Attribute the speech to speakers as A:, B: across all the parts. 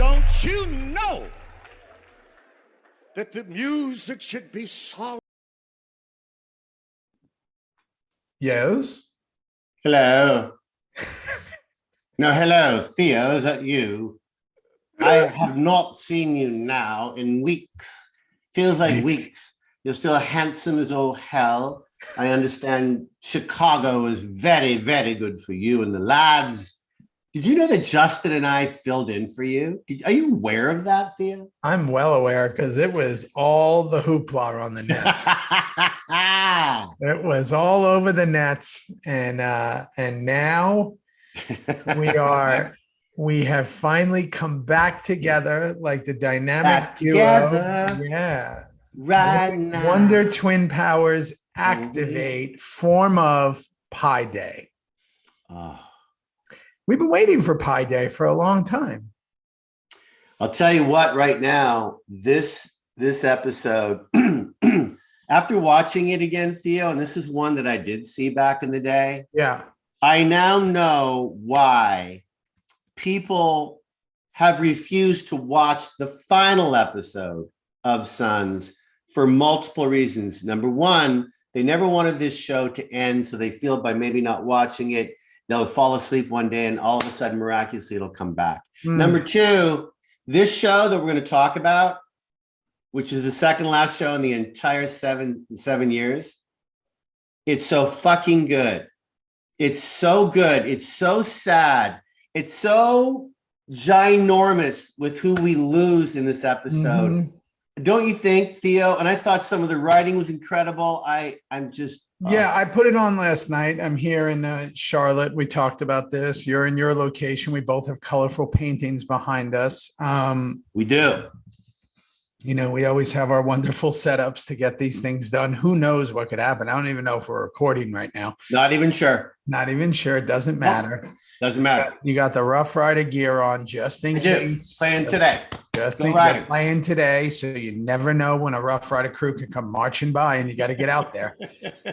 A: Don't you know that the music should be solid?
B: Yes.
C: Hello. No, hello, Theo, is that you? I have not seen you now in weeks. Feels like weeks. You're still handsome as all hell. I understand Chicago is very, very good for you and the lads. Did you know that Justin and I filled in for you? Are you aware of that, Theo?
B: I'm well aware because it was all the hoopla on the nets. It was all over the nets. And now we have finally come back together like the dynamic duo. Yeah.
C: Right now.
B: Wonder Twin Powers activate, form of Pi Day.
C: Oh.
B: We've been waiting for Pi Day for a long time.
C: I'll tell you what, right now, this episode, after watching it again, Theo, and this is one that I did see back in the day.
B: Yeah.
C: I now know why people have refused to watch the final episode of Sons for multiple reasons. Number one, they never wanted this show to end, so they feel by maybe not watching it, they'll fall asleep one day and all of a sudden, miraculously, it'll come back. Number two, this show that we're going to talk about, which is the second last show in the entire seven years, it's so fucking good. It's so good. It's so sad. It's so ginormous with who we lose in this episode. Don't you think, Theo? And I thought some of the writing was incredible. I'm just...
B: Yeah, I put it on last night. I'm here in Charlotte. We talked about this. You're in your location. We both have colorful paintings behind us.
C: We do.
B: You know, we always have our wonderful setups to get these things done. Who knows what could happen? I don't even know if we're recording right now.
C: Not even sure.
B: Not even sure. It doesn't matter.
C: Doesn't matter.
B: You got the Rough Rider gear on just in case.
C: Playing today.
B: Just playing today. So you never know when a Rough Rider crew can come marching by and you got to get out there.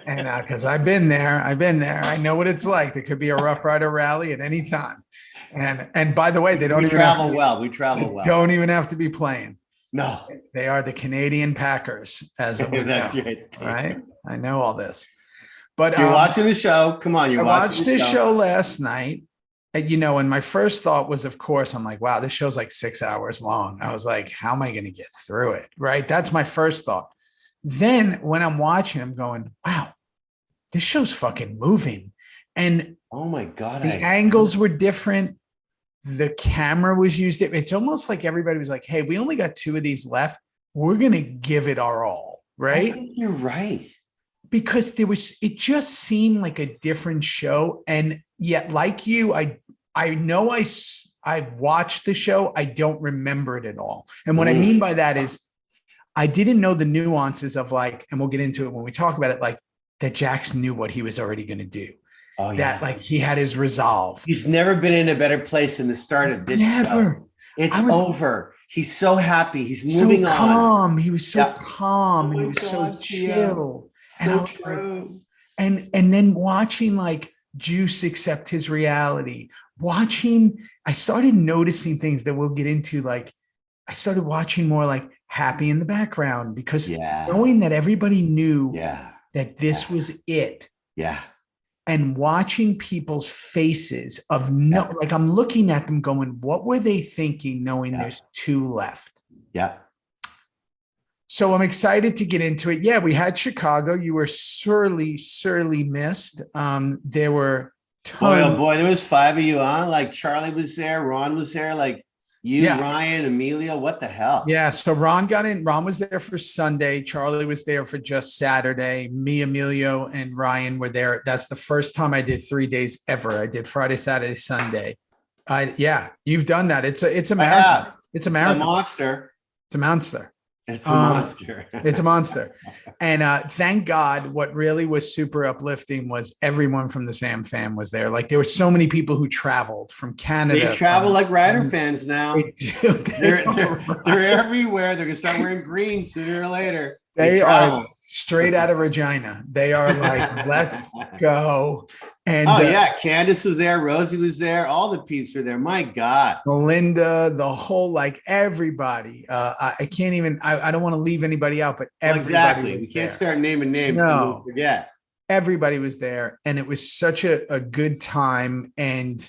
B: And because I've been there. I know what it's like. There could be a Rough Rider rally at any time. And by the way, they don't even
C: travel well. We travel well.
B: Don't even have to be playing.
C: No.
B: They are the Canadian Packers, as of
C: That's
B: now, right? I know all this. But
C: so you're watching the show. Come on,
B: I watched this show last night. And, you know, and my first thought was, of course, I'm like, wow, this show's like 6 hours long. I was like, how am I going to get through it? Right. That's my first thought. Then when I'm watching, I'm going, wow, this show's fucking moving. And
C: oh my God,
B: the angles were different. The camera was used. It's almost like everybody was like, hey, we only got 2 of these left. We're going to give it our all. Right.
C: I think you're right.
B: Because it just seemed like a different show. And yet, like you, I know I watched the show. I don't remember it at all. And what I mean by that is I didn't know the nuances of like, and we'll get into it when we talk about it, like that Jax knew what he was already going to do.
C: Oh, yeah.
B: That like he had his resolve.
C: He's never been in a better place than the start of this show. It's over. He's so happy. He's moving on.
B: He was so calm and he was so chill.
C: So true.
B: And then watching like Juice accept his reality, I started noticing things that we'll get into. Like I started watching more like Happy in the background because knowing that everybody knew that this was it.
C: Yeah.
B: And watching people's faces of like I'm looking at them going, what were they thinking knowing there's 2 left?
C: Yeah.
B: So I'm excited to get into it. Yeah, we had Chicago. You were sorely missed. There were tons.
C: Boy, there was 5 of you on. Like Charlie was there, Ron was there, like you, Ryan, Emilio. What the hell?
B: Yeah. So Ron got in. Ron was there for Sunday. Charlie was there for just Saturday. Me, Emilio, and Ryan were there. That's the first time I did 3 days ever. I did Friday, Saturday, Sunday. You've done that. It's a marathon. It's a marathon.
C: It's a monster.
B: It's a monster.
C: It's a monster.
B: It's a monster. And thank God what really was super uplifting was everyone from the Sam fam was there. Like there were so many people who traveled from Canada.
C: They travel like Rider fans now.
B: They do.
C: They're everywhere. They're going to start wearing green sooner or later.
B: They are straight out of Regina. They are like, let's go. And
C: Candace was there, Rosie was there, all the peeps were there. My God.
B: Melinda, the whole, like, everybody. I can't even, I don't want to leave anybody out, but everybody
C: exactly.
B: was
C: We can't
B: there.
C: start naming names.
B: No.
C: We'll forget.
B: Everybody was there, and it was such a good time. And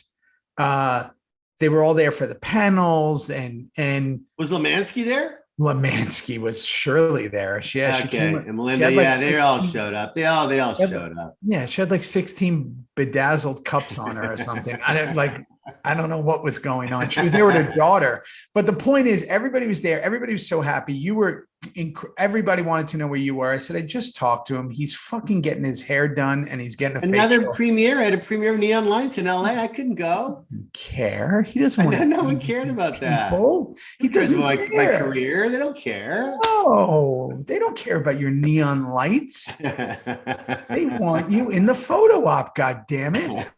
B: they were all there for the panels, and
C: was Lemansky there?
B: Lemansky was surely there. She came,
C: and Melinda, they all showed up. They all showed up.
B: Yeah, she had like 16 bedazzled cups on her or something. I don't know what was going on. She was there with her daughter. But the point is, everybody was there. Everybody was so happy. You were, everybody wanted to know where you were. I said, I just talked to him. He's fucking getting his hair done, and he's getting
C: another premiere. I had a premiere of Neon Lights in LA. I couldn't go.
B: Doesn't care. He doesn't want to.
C: No one cared about that.
B: He doesn't
C: my career. They don't care.
B: Oh, they don't care about your neon lights. They want you in the photo op. God damn it.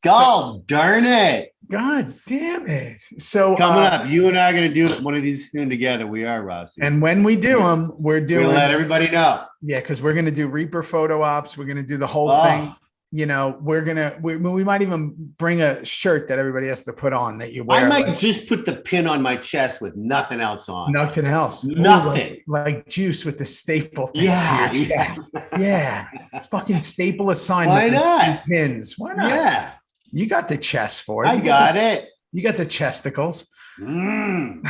C: God darn it.
B: God damn it. So
C: coming up, you and I are going to do one of these soon together. We are, Rossi.
B: And when we do them, we're doing.
C: We'll let everybody know.
B: Yeah, because we're going to do Reaper photo ops. We're going to do the whole thing. You know, we might even bring a shirt that everybody has to put on that you wear.
C: I might just put the pin on my chest with nothing else on.
B: Nothing else.
C: Nothing.
B: Ooh, like Juice with the staple thing
C: to
B: your chest. Yeah. Fucking staple a sign.
C: Why not?
B: Pins. Why not?
C: Yeah.
B: You got the chest for it.
C: I got it.
B: You got the chesticles. And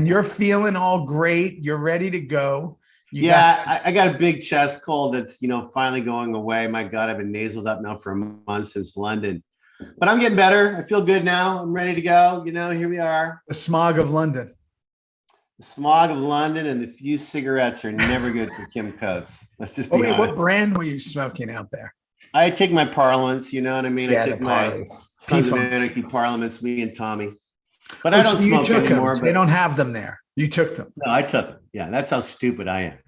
B: you're feeling all great. You're ready to go.
C: I got a big chest cold that's, finally going away. My God, I've been nasaled up now for a month since London. But I'm getting better. I feel good now. I'm ready to go. Here we are.
B: The smog of London.
C: The smog of London and the few cigarettes are never good for Kim Coates. Let's just be honest.
B: What brand were you smoking out there?
C: I take my Parliaments, you know what I mean?
B: Yeah,
C: I take my Sons of Anarchy Parliaments, me and Tommy. But I don't smoke anymore. But
B: they don't have them there. You took them.
C: No, I took them. Yeah, that's how stupid I am.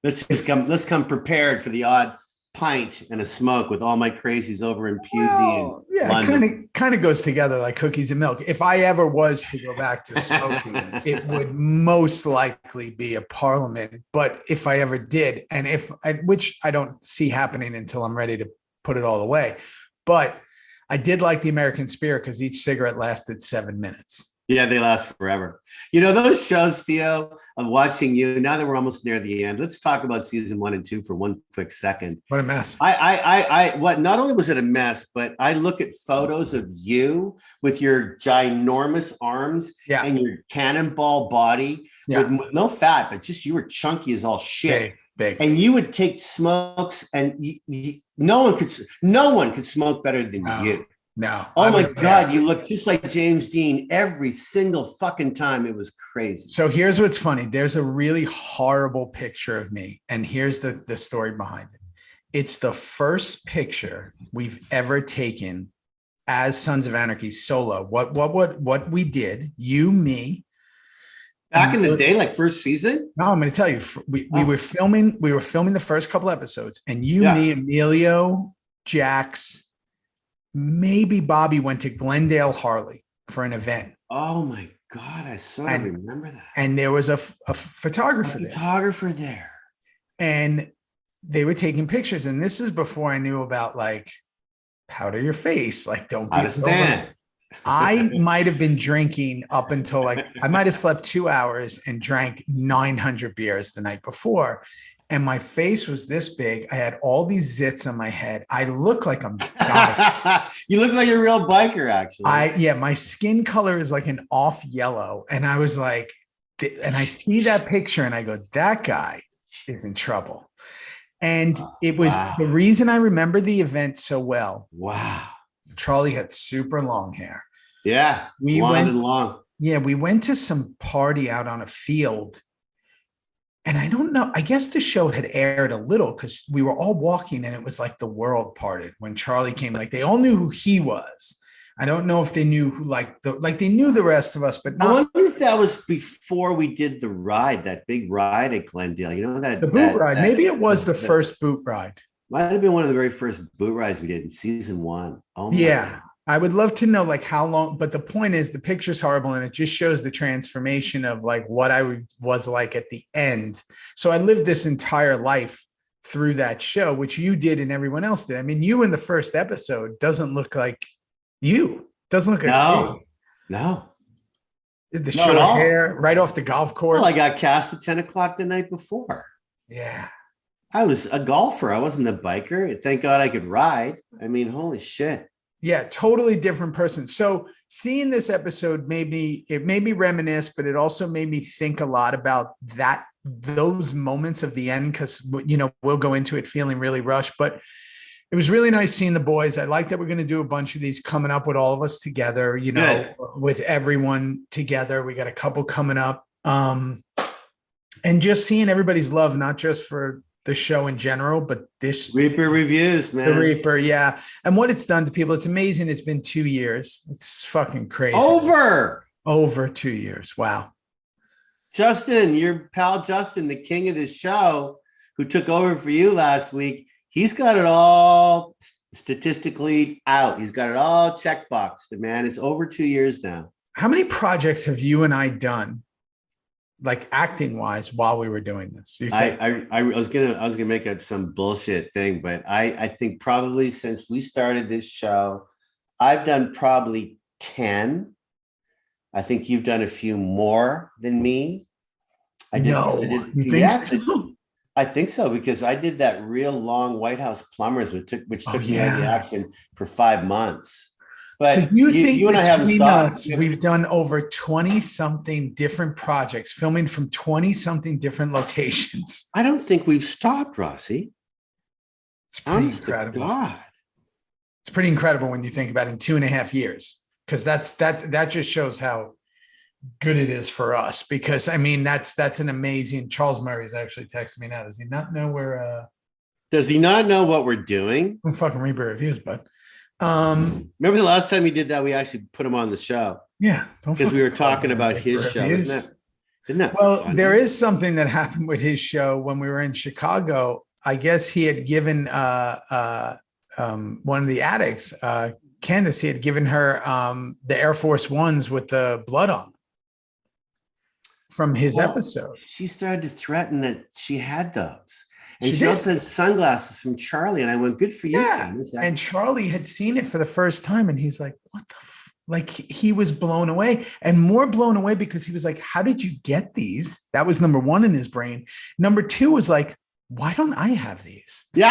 C: Let's come prepared for the odd pint and a smoke with all my crazies over in Pusey and London.
B: It kind of goes together like cookies and milk. If I ever was to go back to smoking, it would most likely be a Parliament. But if I ever did, which I don't see happening until I'm ready to put it all away, but I did like the American Spirit because each cigarette lasted 7 minutes.
C: Yeah, they last forever. Those shows, Theo, of watching you, now that we're almost near the end, let's talk about season 1 and 2 for one quick second.
B: What a mess.
C: Not only was it a mess, but I look at photos of you with your ginormous arms and your cannonball body with no fat, but just you were chunky as all shit.
B: Big.
C: And you would take smokes and no one could smoke better than you.
B: No.
C: Oh my God, you look just like James Dean every single fucking time. It was crazy.
B: So here's what's funny. There's a really horrible picture of me. And here's the story behind it. It's the first picture we've ever taken as Sons of Anarchy solo. What we did, you, me.
C: Back in the day, like first season?
B: No, I'm going to tell you, we were filming the first couple episodes, and you, me, Emilio, Jax, maybe Bobby went to Glendale, Harley for an event.
C: Oh my God, I sort of remember that.
B: And there was a photographer
C: there.
B: And they were taking pictures. And this is before I knew about like powder your face, like don't be so. I might have been drinking up until I might have slept 2 hours and drank 900 beers the night before. And my face was this big. I had all these zits on my head. I look like I'm dying.
C: You look like a real biker, actually.
B: My skin color is like an off yellow. And I was like, and I see that picture and I go, that guy is in trouble. And it was the reason I remember the event so well.
C: Wow.
B: Charlie had super long hair.
C: Yeah. We
B: went to some party out on a field. And I don't know, I guess the show had aired a little because we were all walking and it was like the world parted when Charlie came. Like they all knew who he was. I don't know if they knew who they knew the rest of us, but not.
C: I wonder if that was before we did the ride, that big ride at Glendale. You know that
B: the boot ride. Maybe it was the first boot ride.
C: Might have been one of the very first boot rides we did in season 1. Oh my God.
B: I would love to know like how long, but the point is the picture's horrible and it just shows the transformation of like what I was like at the end. So I lived this entire life through that show, which you did and everyone else did. I mean, you in the first episode doesn't look like you. Doesn't look like
C: No.
B: The short hair right off the golf course.
C: Well, I got cast at 10 o'clock the night before.
B: Yeah.
C: I was a golfer. I wasn't a biker. Thank God I could ride. I mean, holy shit.
B: Yeah, totally different person. So seeing this episode made me reminisce, but it also made me think a lot about those moments of the end, because, you know, we'll go into it feeling really rushed, but it was really nice seeing the boys. I like that we're going to do a bunch of these coming up with all of us together, you know, with everyone together. We got a couple coming up. And just seeing everybody's love, not just for the show in general, but this
C: Reaper reviews, man.
B: The Reaper, yeah. And what it's done to people, it's amazing. It's been 2 years. It's fucking crazy. Over 2 years. Wow.
C: Justin, your pal Justin, the king of this show, who took over for you last week, he's got it all statistically out. He's got it all checkboxed, man. It's over 2 years now.
B: How many projects have you and I done, like acting wise, while we were doing this?
C: I was gonna make some bullshit thing, but I think probably since we started this show, I've done probably 10. I think you've done a few more than me.
B: You think so?
C: I think so, because I did that real long White House Plumbers, which took me out of the action for 5 months. But
B: so you and I haven't stopped. We've done over 20 something different projects, filming from 20 something different locations.
C: I don't think we've stopped, Rossi.
B: It's pretty incredible. God. It's pretty incredible when you think about it in 2.5 years, because that just shows how good it is for us. Because I mean, that's an amazing. Charles Murray's actually texting me now. Does he not know where?
C: Does he not know what we're doing?
B: I'm fucking Reaper reviews, bud.
C: Remember the last time we did that? We actually put him on the show.
B: Yeah,
C: because we were talking about his show. Isn't that
B: well,
C: funny? There
B: is something that happened with his show when we were in Chicago. I guess he had given one of the addicts, Candace, he had given her the Air Force Ones with the blood on them from his episode.
C: She started to threaten that she had those. And she also had sunglasses from Charlie. And I went, good for you, Candace.
B: And Charlie had seen it for the first time. And he's like, what the like he was blown away, and more blown away because he was like, how did you get these? That was number one in his brain. Number two was like, why don't I have these?
C: Yeah.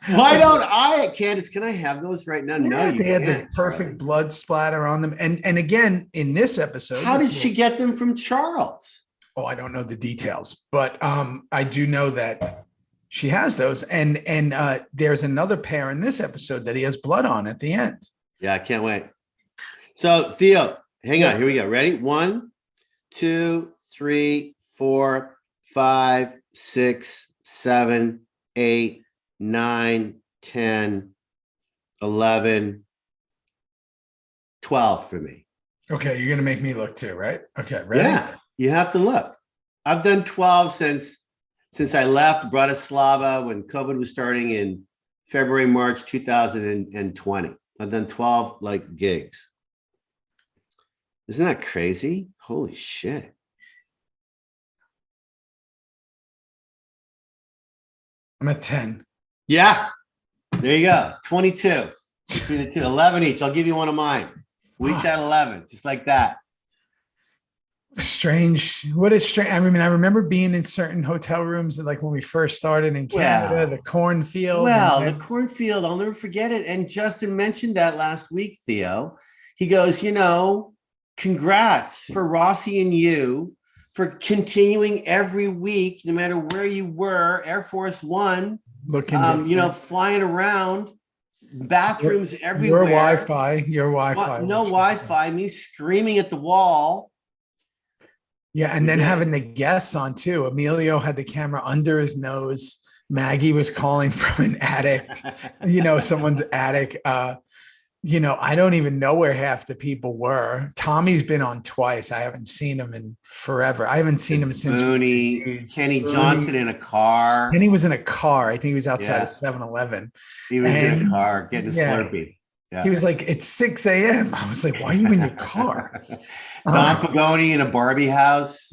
C: Why don't I, Candace? Can I have those right now? No, you
B: can't. They had the perfect blood splatter on them. And again, in this episode,
C: how did she get them from Charles?
B: Oh, I don't know the details, but I do know that she has those. And there's another pair in this episode that he has blood on at the end.
C: Yeah, I can't wait. So Theo, hang on. Here we go. Ready? 1, 2, 3, 4, 5, 6, 7, 8, 9, 10, 11, 12 for me.
B: Okay, you're gonna make me look too, right? Okay, ready?
C: Yeah, you have to look. I've done 12 since I left Bratislava when COVID was starting in February, March 2020. I've done 12 like gigs. Isn't that crazy? Holy shit.
B: I'm at 10.
C: Yeah. There you go. 22. 11 each. I'll give you one of mine. We each had 11, just like that.
B: Strange. What is strange? I mean, I remember being in certain hotel rooms, like when we first started in Canada, the cornfield.
C: Well, the cornfield, I'll never forget it. And Justin mentioned that last week, Theo. He goes, congrats for Rossi and you for continuing every week, no matter where you were, Air Force One, flying around, bathrooms everywhere.
B: Your Wi-Fi.
C: No Wi-Fi, me screaming at the wall.
B: Yeah, and then having the guests on too. Emilio had the camera under his nose. Maggie was calling from an attic, someone's attic. I don't even know where half the people were. Tommy's been on twice. I haven't seen him in forever. I haven't seen him since
C: Kenny Johnson in a car.
B: Kenny was in a car. I think he was outside of
C: Yeah.
B: 7-Eleven.
C: He was in a car getting a Slurpee. Yeah.
B: He was like, it's 6 a.m. I was like, why are you in your car?
C: Dom Pagoni in a Barbie house.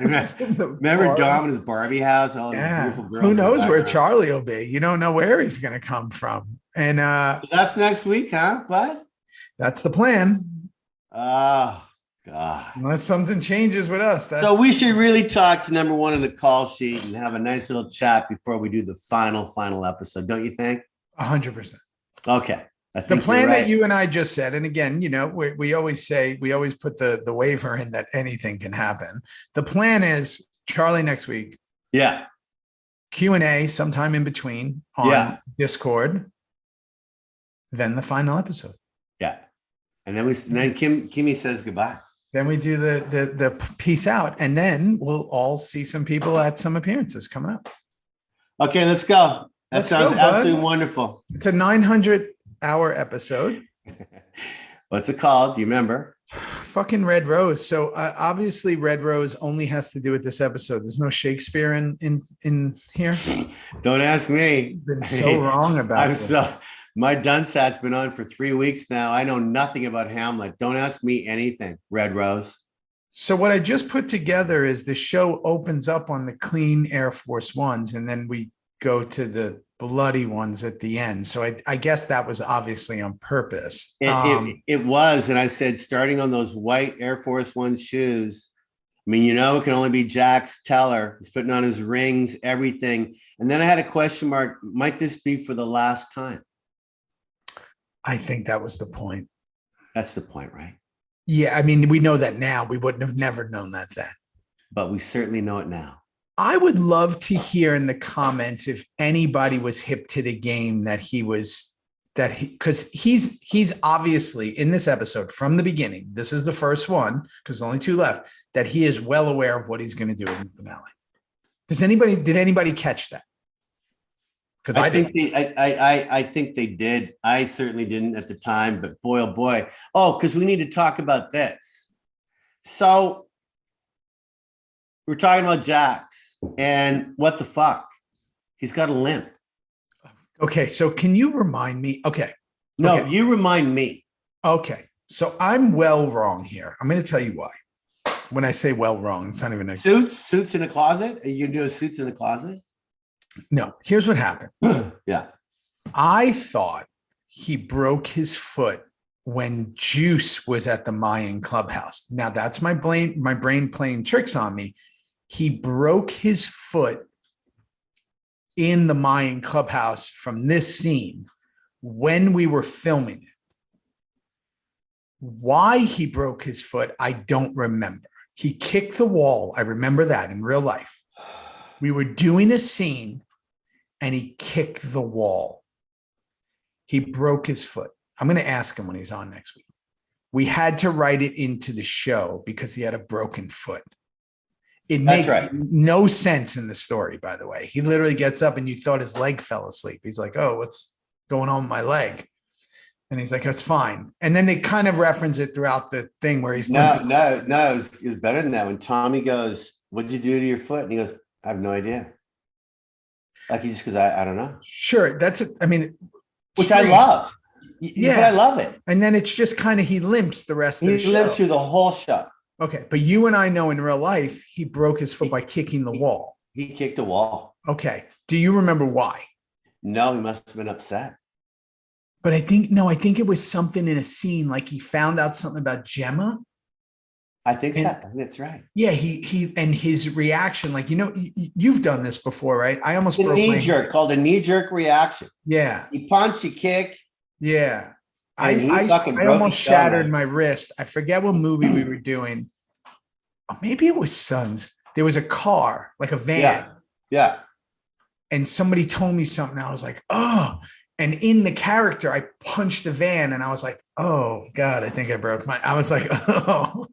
C: Remember Dom in his Barbie house? All those beautiful girls.
B: Who knows where Charlie will be? You don't know where he's going to come from. And
C: so that's next week, huh? What?
B: That's the plan.
C: Oh, God.
B: Unless something changes with us.
C: So we should really talk to number one on the call sheet and have a nice little chat before we do the final episode. Don't you think?
B: 100%.
C: Okay.
B: The plan that you and I just said, and again, we always say, we always put the waiver in that anything can happen. The plan is Charlie next week.
C: Yeah.
B: Q&A sometime in between on Discord. Then the final episode.
C: Yeah. And then Kimmy says goodbye.
B: Then we do the peace out, and then we'll all see some people at some appearances coming up.
C: Okay, let's go. That sounds absolutely wonderful.
B: It's a 900-hour episode.
C: What's it called? Do you remember?
B: Fucking Red Rose. So obviously Red Rose only has to do with this episode. There's no Shakespeare in here.
C: Don't ask me.
B: You've been so wrong about it.
C: My Dunsat's been on for 3 weeks now. I know nothing about Hamlet. Don't ask me anything, Red Rose.
B: So what I just put together is the show opens up on the clean Air Force Ones, and then we go to the bloody ones at the end. So I guess that was obviously on purpose.
C: It was. And I said, starting on those white Air Force One shoes, I mean, it can only be Jax Teller. He's putting on his rings, everything. And then I had a question mark. Might this be for the last time?
B: I think that was the point.
C: That's the point, right?
B: Yeah. I mean, we know that now. We wouldn't have never known that then.
C: But we certainly know it now.
B: I would love to hear in the comments if anybody was hip to the game because he's obviously in this episode from the beginning. This is the first one because there's only 2 left, that he is well aware of what he's going to do in the finale. Did anybody catch that? Because I think they did. I certainly didn't at the time, but boy, oh boy. Oh, because we need to talk about this.
C: So we're talking about Jax, and what the fuck? He's got a limp.
B: Okay, so can you remind me? Okay.
C: No, you remind me.
B: Okay, so I'm well wrong here. I'm going to tell you why. When I say well wrong, it's not even a
C: suits in a closet. Are you gonna do a suits in a closet?
B: No, here's what happened.
C: Yeah.
B: I thought he broke his foot when Juice was at the Mayan clubhouse. Now that's my brain playing tricks on me. He broke his foot in the Mayan clubhouse from this scene when we were filming it. Why he broke his foot, I don't remember. He kicked the wall. I remember that in real life. We were doing a scene and he kicked the wall. He broke his foot. I'm going to ask him when he's on next week. We had to write it into the show because he had a broken foot. It makes no sense in the story, by the way. He literally gets up and you thought his leg fell asleep. He's like, oh, what's going on with my leg? And he's like, it's fine. And then they kind of reference it throughout the thing where he's
C: no, it was better than that. When Tommy goes, what'd you do to your foot? And he goes, I have no idea. Like he just goes, I don't know.
B: Sure.
C: Which I love. Yeah. But I love it.
B: And then it's just kind of, he limps the rest of the show.
C: He limps through the whole show.
B: Okay. But you and I know in real life, he broke his foot by kicking the wall.
C: He kicked a wall.
B: Okay. Do you remember why?
C: No, he must have been upset.
B: But I think it was something in a scene, like he found out something about Gemma.
C: I think so. I think that's right.
B: Yeah, he and his reaction, like, you've done this before, right? I almost
C: broke called a knee-jerk reaction.
B: Yeah.
C: You punch, you kick.
B: Yeah. I almost shattered my wrist. I forget what movie we were doing. Oh, maybe it was Sons. There was a car, like a van.
C: Yeah.
B: And somebody told me something. I was like, oh. And in the character, I punched the van and I was like, oh God, I think I broke I was like, oh.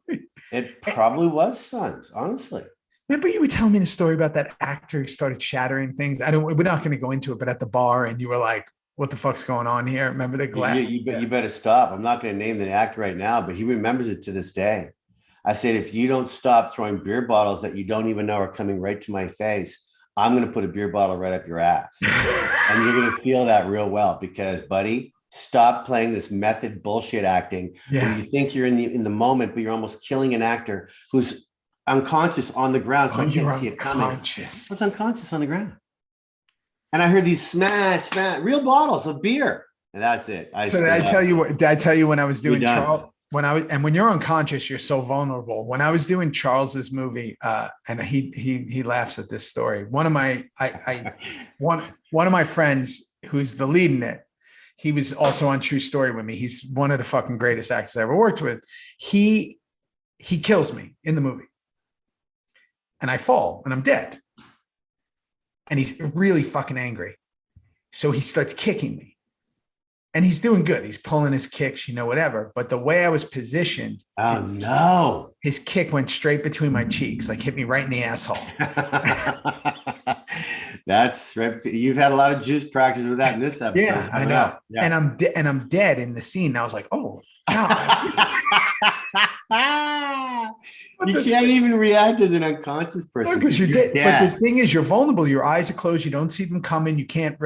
C: It probably was Sons, honestly.
B: Remember you were telling me the story about that actor who started shattering things? We're not going to go into it, but at the bar, and you were like, what the fuck's going on here? Remember the glass?
C: You better stop. I'm not going to name the actor right now, but he remembers it to this day. I said, if you don't stop throwing beer bottles that you don't even know are coming right to my face, I'm going to put a beer bottle right up your ass. And you're going to feel that real well because, buddy, stop playing this method bullshit acting where you think you're in the moment, but you're almost killing an actor who's unconscious on the ground. So I can't see it coming. I was unconscious on the ground. And I heard these smash, real bottles of beer. And that's it.
B: Did I tell you when I was doing Charles? When you're unconscious, you're so vulnerable. When I was doing Charles's movie, and he laughs at this story. One of my friends who's the lead in it, he was also on True Story with me. He's one of the fucking greatest actors I ever worked with. He kills me in the movie, and I fall and I'm dead. And he's really fucking angry, so he starts kicking me. And he's doing good. He's pulling his kicks, whatever. But the way I was positioned,
C: oh no,
B: his kick went straight between my cheeks, like hit me right in the asshole.
C: That's right. You've had a lot of juice practice with that in this episode.
B: Yeah, I know. Yeah. And I'm dead in the scene. And I was like, oh God.
C: You can't even react as an unconscious person.
B: Because you're dead. But the thing is, you're vulnerable. Your eyes are closed. You don't see them coming. You can't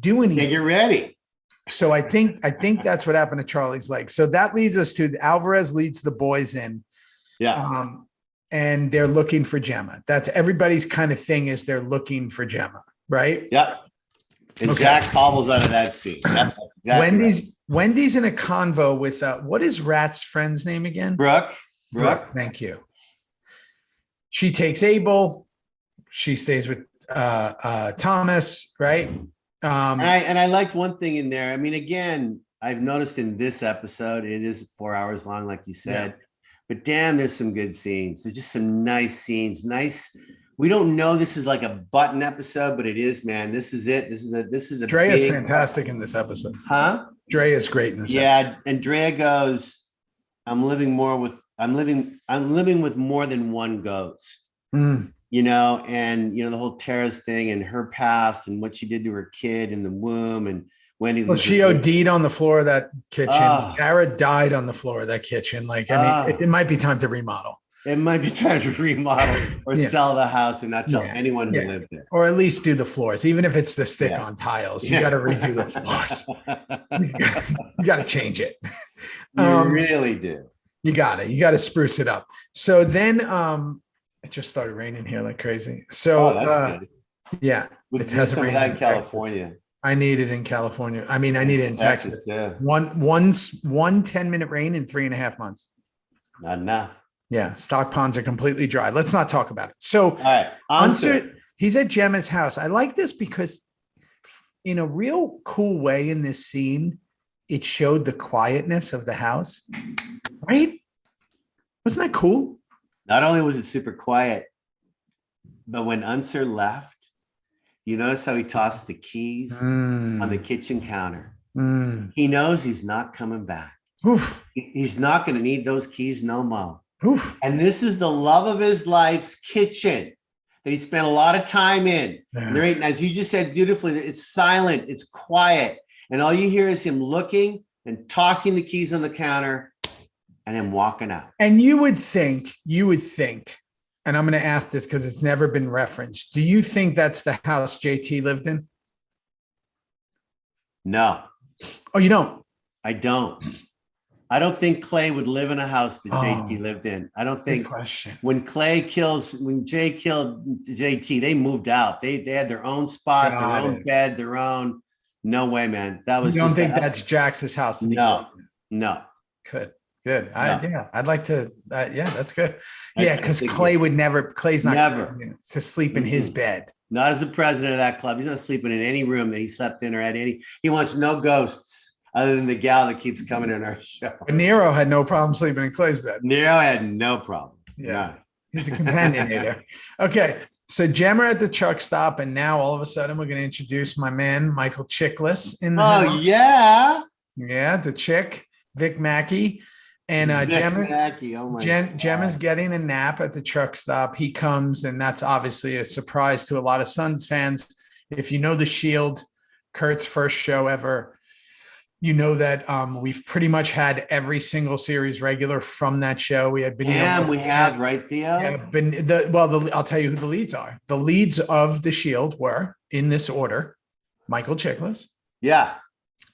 B: do anything.
C: Yeah, you're ready.
B: So I think that's what happened to Charlie's leg. So that leads us to Alvarez leads the boys in.
C: Yeah.
B: And they're looking for Gemma. That's everybody's kind of thing is they're looking for Gemma, right?
C: Yeah. And Jax hobbles out of that scene. That's exactly
B: Wendy's in a convo with what is Rat's friend's name again?
C: Brooke.
B: Thank you. She takes Abel. She stays with Thomas, right?
C: And I liked one thing in there. I mean, again, I've noticed in this episode, it is 4 hours long, like you said, but damn, there's some good scenes. There's just some nice scenes. Nice. We don't know this is like a button episode, but it is, man. This is it. This is the
B: Drea is fantastic in this episode.
C: Huh?
B: Drea is great in this episode.
C: Yeah, and Drea goes, I'm living with more than one ghost.
B: Mm.
C: And the whole terrorist thing and her past and what she did to her kid in the womb and Wendy.
B: Well, she OD'd on the floor of that kitchen. Sarah died on the floor of that kitchen. It might be time to remodel.
C: It might be time to remodel or sell the house and not tell anyone who lived there.
B: Or at least do the floors, even if it's the stick-on tiles. You got to redo the floors. You got to change it.
C: You really do.
B: You got to spruce it up. So then it just started raining here like crazy. So
C: that's good.
B: Yeah.
C: It hasn't rained in California.
B: I need it in California. I mean, I need it in Texas.
C: Yeah.
B: One 10-minute rain in 3.5 months.
C: Not enough.
B: Yeah. Stock ponds are completely dry. Let's not talk about it. So
C: all right.
B: He's at Gemma's house. I like this because in a real cool way in this scene, it showed the quietness of the house. Right? Wasn't that cool?
C: Not only was it super quiet, but when Unser left, you notice how he tossed the keys on the kitchen counter. He knows he's not coming back.
B: Oof.
C: He's not going to need those keys no more.
B: Oof.
C: And this is the love of his life's kitchen that he spent a lot of time in.
B: Yeah.
C: There ain't, as you just said beautifully, it's silent, it's quiet. And all you hear is him looking and tossing the keys on the counter and him walking out.
B: And you would think, and I'm going to ask this because it's never been referenced. Do you think that's the house JT lived in?
C: No.
B: Oh, you don't?
C: I don't. I don't think Clay would live in a house that JT lived in. I don't think when Jay killed JT, they moved out. They had their own spot, their own bed, their own. No way, man. That was.
B: You don't think that's Jax's house?
C: No.
B: Good. I'd like to. That's good. Yeah, because Clay would never. Clay's not
C: never
B: to sleep in his bed.
C: Not as the president of that club. He's not sleeping in any room that he slept in or had any. He wants no ghosts other than the gal that keeps coming in our show.
B: But Nero had no problem sleeping in Clay's bed.
C: Nero had no problem.
B: Yeah, he's a companionator. Okay, so Gemma at the truck stop, and now all of a sudden we're going to introduce my man Michael Chiklis in the house. Yeah, the chick Vic Mackey. And Gemma's getting a nap at the truck stop. He comes, and that's obviously a surprise to a lot of Suns fans. If you know the Shield, Kurt's first show ever. You know that we've pretty much had every single series regular from that show. We had Benito.
C: Damn, we have, right, Theo?
B: Yeah, I'll tell you who the leads are. The leads of The Shield were, in this order, Michael Chiklis.
C: Yeah.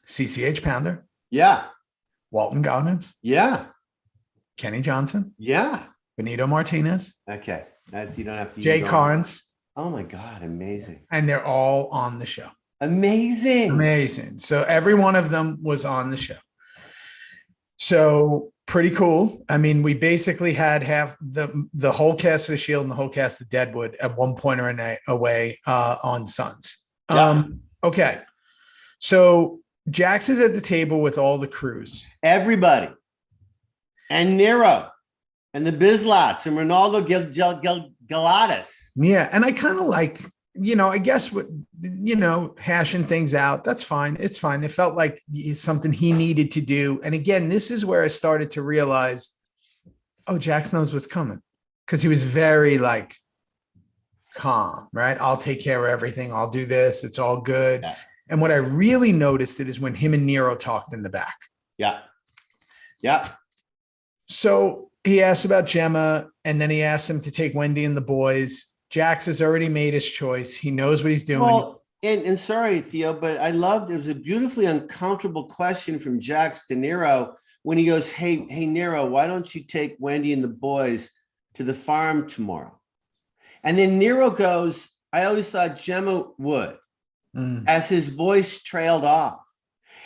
B: CCH Pounder.
C: Yeah.
B: Walton Goggins.
C: Yeah.
B: Kenny Johnson.
C: Yeah.
B: Benito Martinez.
C: Okay. You don't have to.
B: Jay Carnes.
C: Oh my God. Amazing.
B: And they're all on the show.
C: Amazing.
B: So every one of them was on the show. So pretty cool. I mean, we basically had half the whole cast of The Shield and the whole cast of Deadwood at one point or away on Sons.
C: Yeah.
B: Okay. So Jax is at the table with all the crews.
C: Everybody. And Nero. And the Bizlots and Ronaldo Galatas.
B: Yeah. And I kind of like, I guess hashing things out. That's fine. It's fine. It felt like something he needed to do. And again, this is where I started to realize, oh, Jax knows what's coming. Because he was very like calm, right? I'll take care of everything. I'll do this. It's all good.
C: Yeah.
B: And what I really noticed is when him and Nero talked in the back.
C: Yeah. Yeah.
B: So he asked about Gemma, and then he asked him to take Wendy and the boys. Jax has already made his choice. He knows what he's doing.
C: Well, and sorry, Theo, but I loved it was a beautifully uncomfortable question from Jax to Nero when he goes, Hey, Nero, why don't you take Wendy and the boys to the farm tomorrow? And then Nero goes, I always thought Gemma would, as his voice trailed off.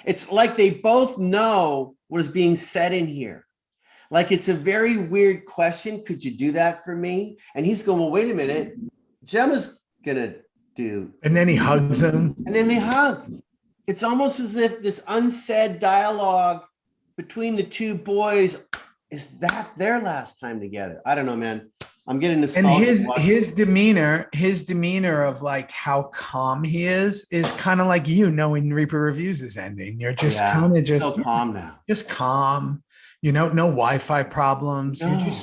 C: It's like they both know what is being said in here. Like, it's a very weird question. Could you do that for me? And he's going, well, wait a minute. Gemma's going to do.
B: And then he hugs him.
C: And then they hug. It's almost as if this unsaid dialogue between the two boys, is that their last time together? I don't know, man. I'm getting nostalgic.
B: And his demeanor of like how calm he is kind of like, knowing Reaper Reviews is ending. You're just kind of just
C: so calm now.
B: Just calm. No Wi-Fi problems.
C: No.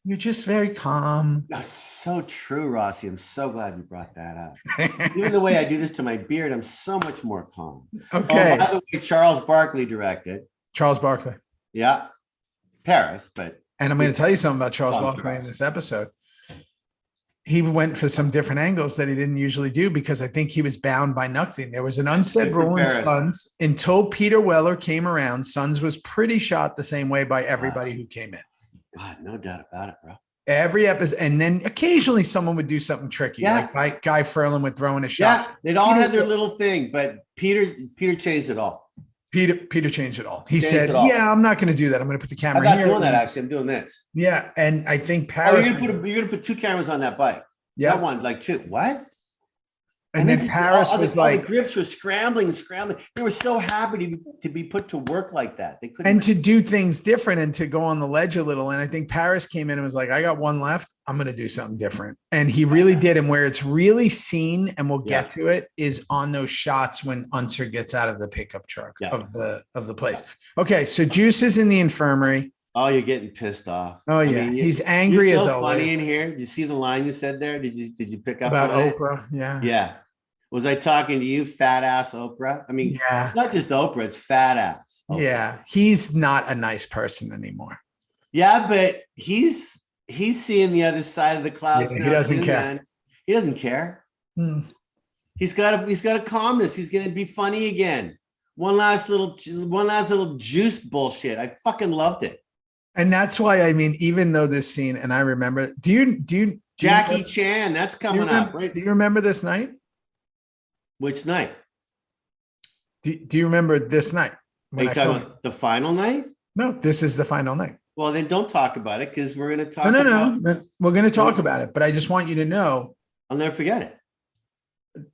B: You're just very calm.
C: That's so true, Rossi. I'm so glad you brought that up. Even the way I do this to my beard, I'm so much more calm.
B: Okay.
C: Oh, by the way, Charles Barkley directed.
B: Charles Barkley.
C: Yeah. Paris, but.
B: And I'm going to tell you something about Charles Barkley in this episode. He went for some different angles that he didn't usually do because I think he was bound by nothing. There was an unsaid rule in Sons until Peter Weller came around. Sons was pretty shot the same way by everybody who came in.
C: God, no doubt about it, bro.
B: Every episode, and then occasionally someone would do something tricky, like Guy Ferlin would throw in a shot.
C: Yeah, they'd all have their little thing, but Peter changed it all.
B: Peter changed it all. He said, "Yeah, I'm not going to do that. I'm going to put the camera here."
C: I'm not doing that. Actually, I'm doing this.
B: Yeah, and I think Paris.
C: You're going to put two cameras on that bike.
B: Yeah,
C: that one, like two. What?
B: And then Paris was like,
C: the grips were scrambling. They were so happy to be put to work like that. They couldn't.
B: And to do things different and to go on the ledge a little. And I think Paris came in and was like, I got one left. I'm going to do something different. And he really did. And where it's really seen, and we'll get to it, is on those shots when Unser gets out of the pickup truck of the place. Okay. So Juice is in the infirmary.
C: Oh, you're getting pissed off.
B: Oh yeah, he's angry as always.
C: Funny in here. Did you see the line you said there? Did you pick up
B: about
C: on
B: Oprah?
C: It?
B: Yeah.
C: Yeah. Was I talking to you, fat ass Oprah? I mean, it's not just Oprah; it's fat ass. Oprah.
B: Yeah, he's not a nice person anymore.
C: Yeah, but he's seeing the other side of the clouds now.
B: He doesn't care.
C: Man. He doesn't care. He's got a calmness. He's going to be funny again. One last little juice bullshit. I fucking loved it.
B: And that's why, I mean, even though this scene, and I remember, do you
C: Jackie Chan? That's coming up, right?
B: Do you remember this night?
C: Which night?
B: Do you remember this night?
C: Are you talking about the final night?
B: No, this is the final night.
C: Well, then don't talk about it because we're going to talk
B: No. We're going to talk about it, but I just want you to know.
C: I'll never forget it.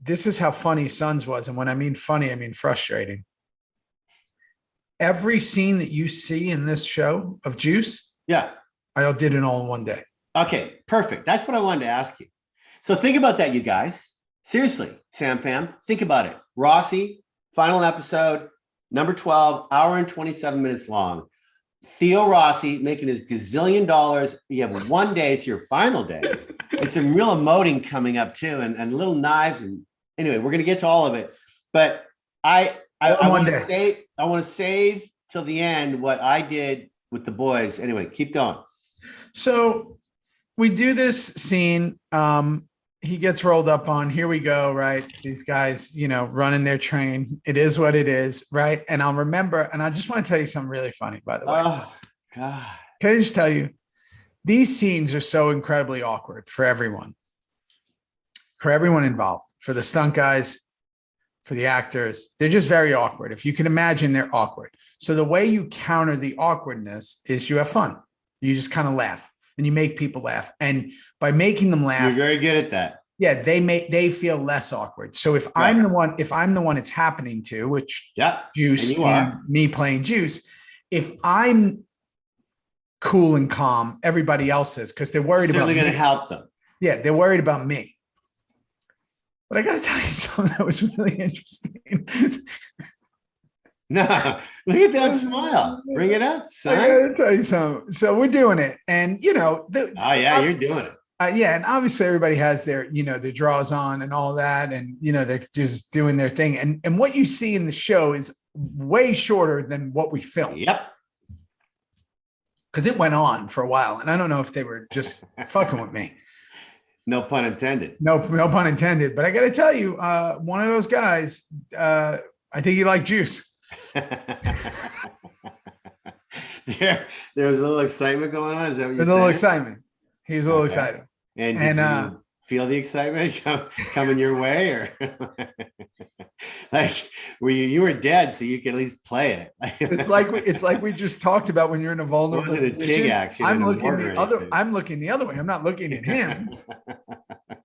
B: This is how funny Sons was. And when I mean funny, I mean frustrating. Every scene that you see in this show of Juice, I did it all in one day.
C: Okay, perfect. That's what I wanted to ask you. So think about that, you guys. Seriously, Sam Fam, think about it. Rossi, final episode, number 12, hour and 27 minutes long. Theo Rossi making his gazillion dollars. You have one day, it's your final day. And some real emoting coming up too, and little knives. And anyway, we're going to get to all of it. But I
B: One
C: want to
B: day.
C: save. I want to save till the end what I did with the boys. Anyway, keep going.
B: So we do this scene. He gets rolled up on. Here we go. Right. These guys, running their train. It is what it is. Right. And I'll remember. And I just want to tell you something really funny, by the way.
C: Oh God.
B: Can I just tell you, these scenes are so incredibly awkward for everyone involved, for the stunt guys, for the actors. They're just very awkward. If you can imagine, they're awkward. So the way you counter the awkwardness is you have fun. You just kind of laugh and you make people laugh. And by making them laugh,
C: You're very good at that.
B: yeah, they feel less awkward. So if I'm the one it's happening to, which Juice
C: and you are.
B: me playing Juice, if I'm cool and calm, everybody else is, because they're worried about me.
C: Certainly going to help them.
B: Yeah, they're worried about me. But I got to tell you something that was really interesting.
C: No, look at that smile. Bring it up, son.
B: I got to tell you something. So we're doing it. And,
C: oh, yeah, you're doing it.
B: Yeah. And obviously everybody has their, their draws on and all that. And, they're just doing their thing. And what you see in the show is way shorter than what we filmed.
C: Yep.
B: Because it went on for a while. And I don't know if they were just fucking with me.
C: No pun intended.
B: No pun intended. But I got to tell you, one of those guys, I think he liked Juice.
C: There was a little excitement going on. Is that what you're saying?
B: There's a little excitement. He was a little excited.
C: And did you feel the excitement coming your way, or like you were dead, so you could at least play it?
B: It's like we just talked about when you're in a vulnerable position. I'm looking the other way. I'm not looking at him.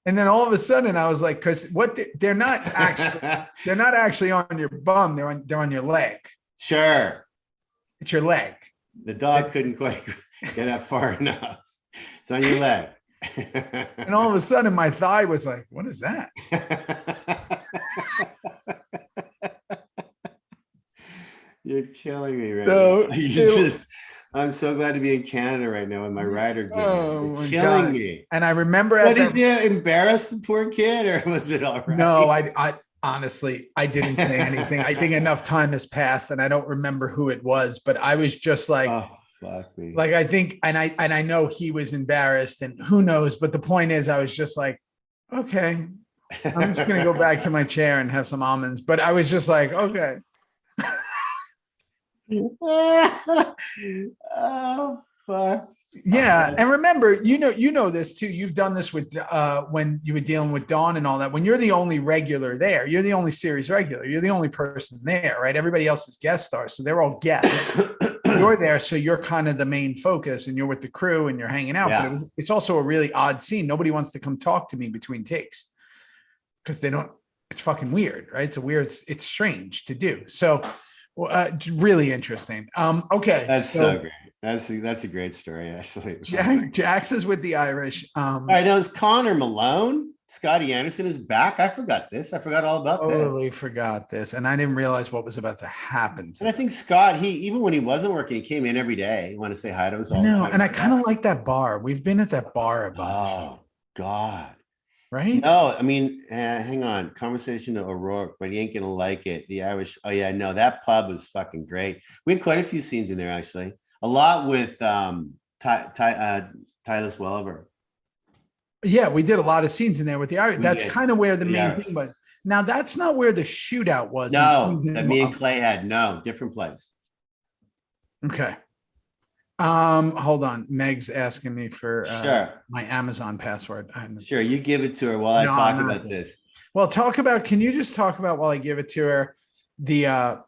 B: And then all of a sudden, I was like, because they're not actually on your bum. They're on your leg.
C: Sure,
B: it's your leg.
C: The dog couldn't quite get up far enough. It's on your leg.
B: And all of a sudden, my thigh was like, "What is that?"
C: You're killing me right now. I'm so glad to be in Canada right now with my rider gig. You're killing me.
B: And I remember,
C: did you embarrass the poor kid, or was it all right?
B: No, I honestly, I didn't say anything. I think enough time has passed, and I don't remember who it was, but I was just like,
C: oh, fuck me.
B: Like, I think, and I know he was embarrassed, and who knows, but the point is, I was just like, okay, I'm just going to go back to my chair and have some almonds. But I was just like, okay.
C: Oh, fuck.
B: Yeah. And remember, you know this too. You've done this with when you were dealing with Dawn and all that. When you're the only regular there, you're the only series regular. You're the only person there, right? Everybody else is guest stars. So they're all guests. You're there. So you're kind of the main focus, and you're with the crew and you're hanging out.
C: Yeah.
B: But it's also a really odd scene. Nobody wants to come talk to me between takes because they don't, it's fucking weird, right? It's strange to do. So really interesting. Okay.
C: That's so great. That's a great story, actually.
B: Jax is with the Irish.
C: All right, now is Connor Malone. Scotty Anderson is back. I forgot this. I forgot all about this.
B: Totally forgot this. And I didn't realize what was about to happen.
C: And I think Scott, even when he wasn't working, he came in every day. He wanted to say hi to us all the time.
B: And I kind of like that bar. We've been at that bar a bunch.
C: Oh, God.
B: Right?
C: No, I mean, hang on. Conversation to O'Rourke, but he ain't going to like it. The Irish. Oh, yeah, no, that pub was fucking great. We had quite a few scenes in there, actually. A lot with Tyler Welliver.
B: Yeah, we did a lot of scenes in there with the Irish. That's kind of where the main thing was. Now, that's not where the shootout was.
C: No, that me and Clay had. No, different place.
B: Okay. Hold on. Meg's asking me for my Amazon password.
C: Sure, you give it to her while I talk about this.
B: Well, can you just talk about while I give it to her the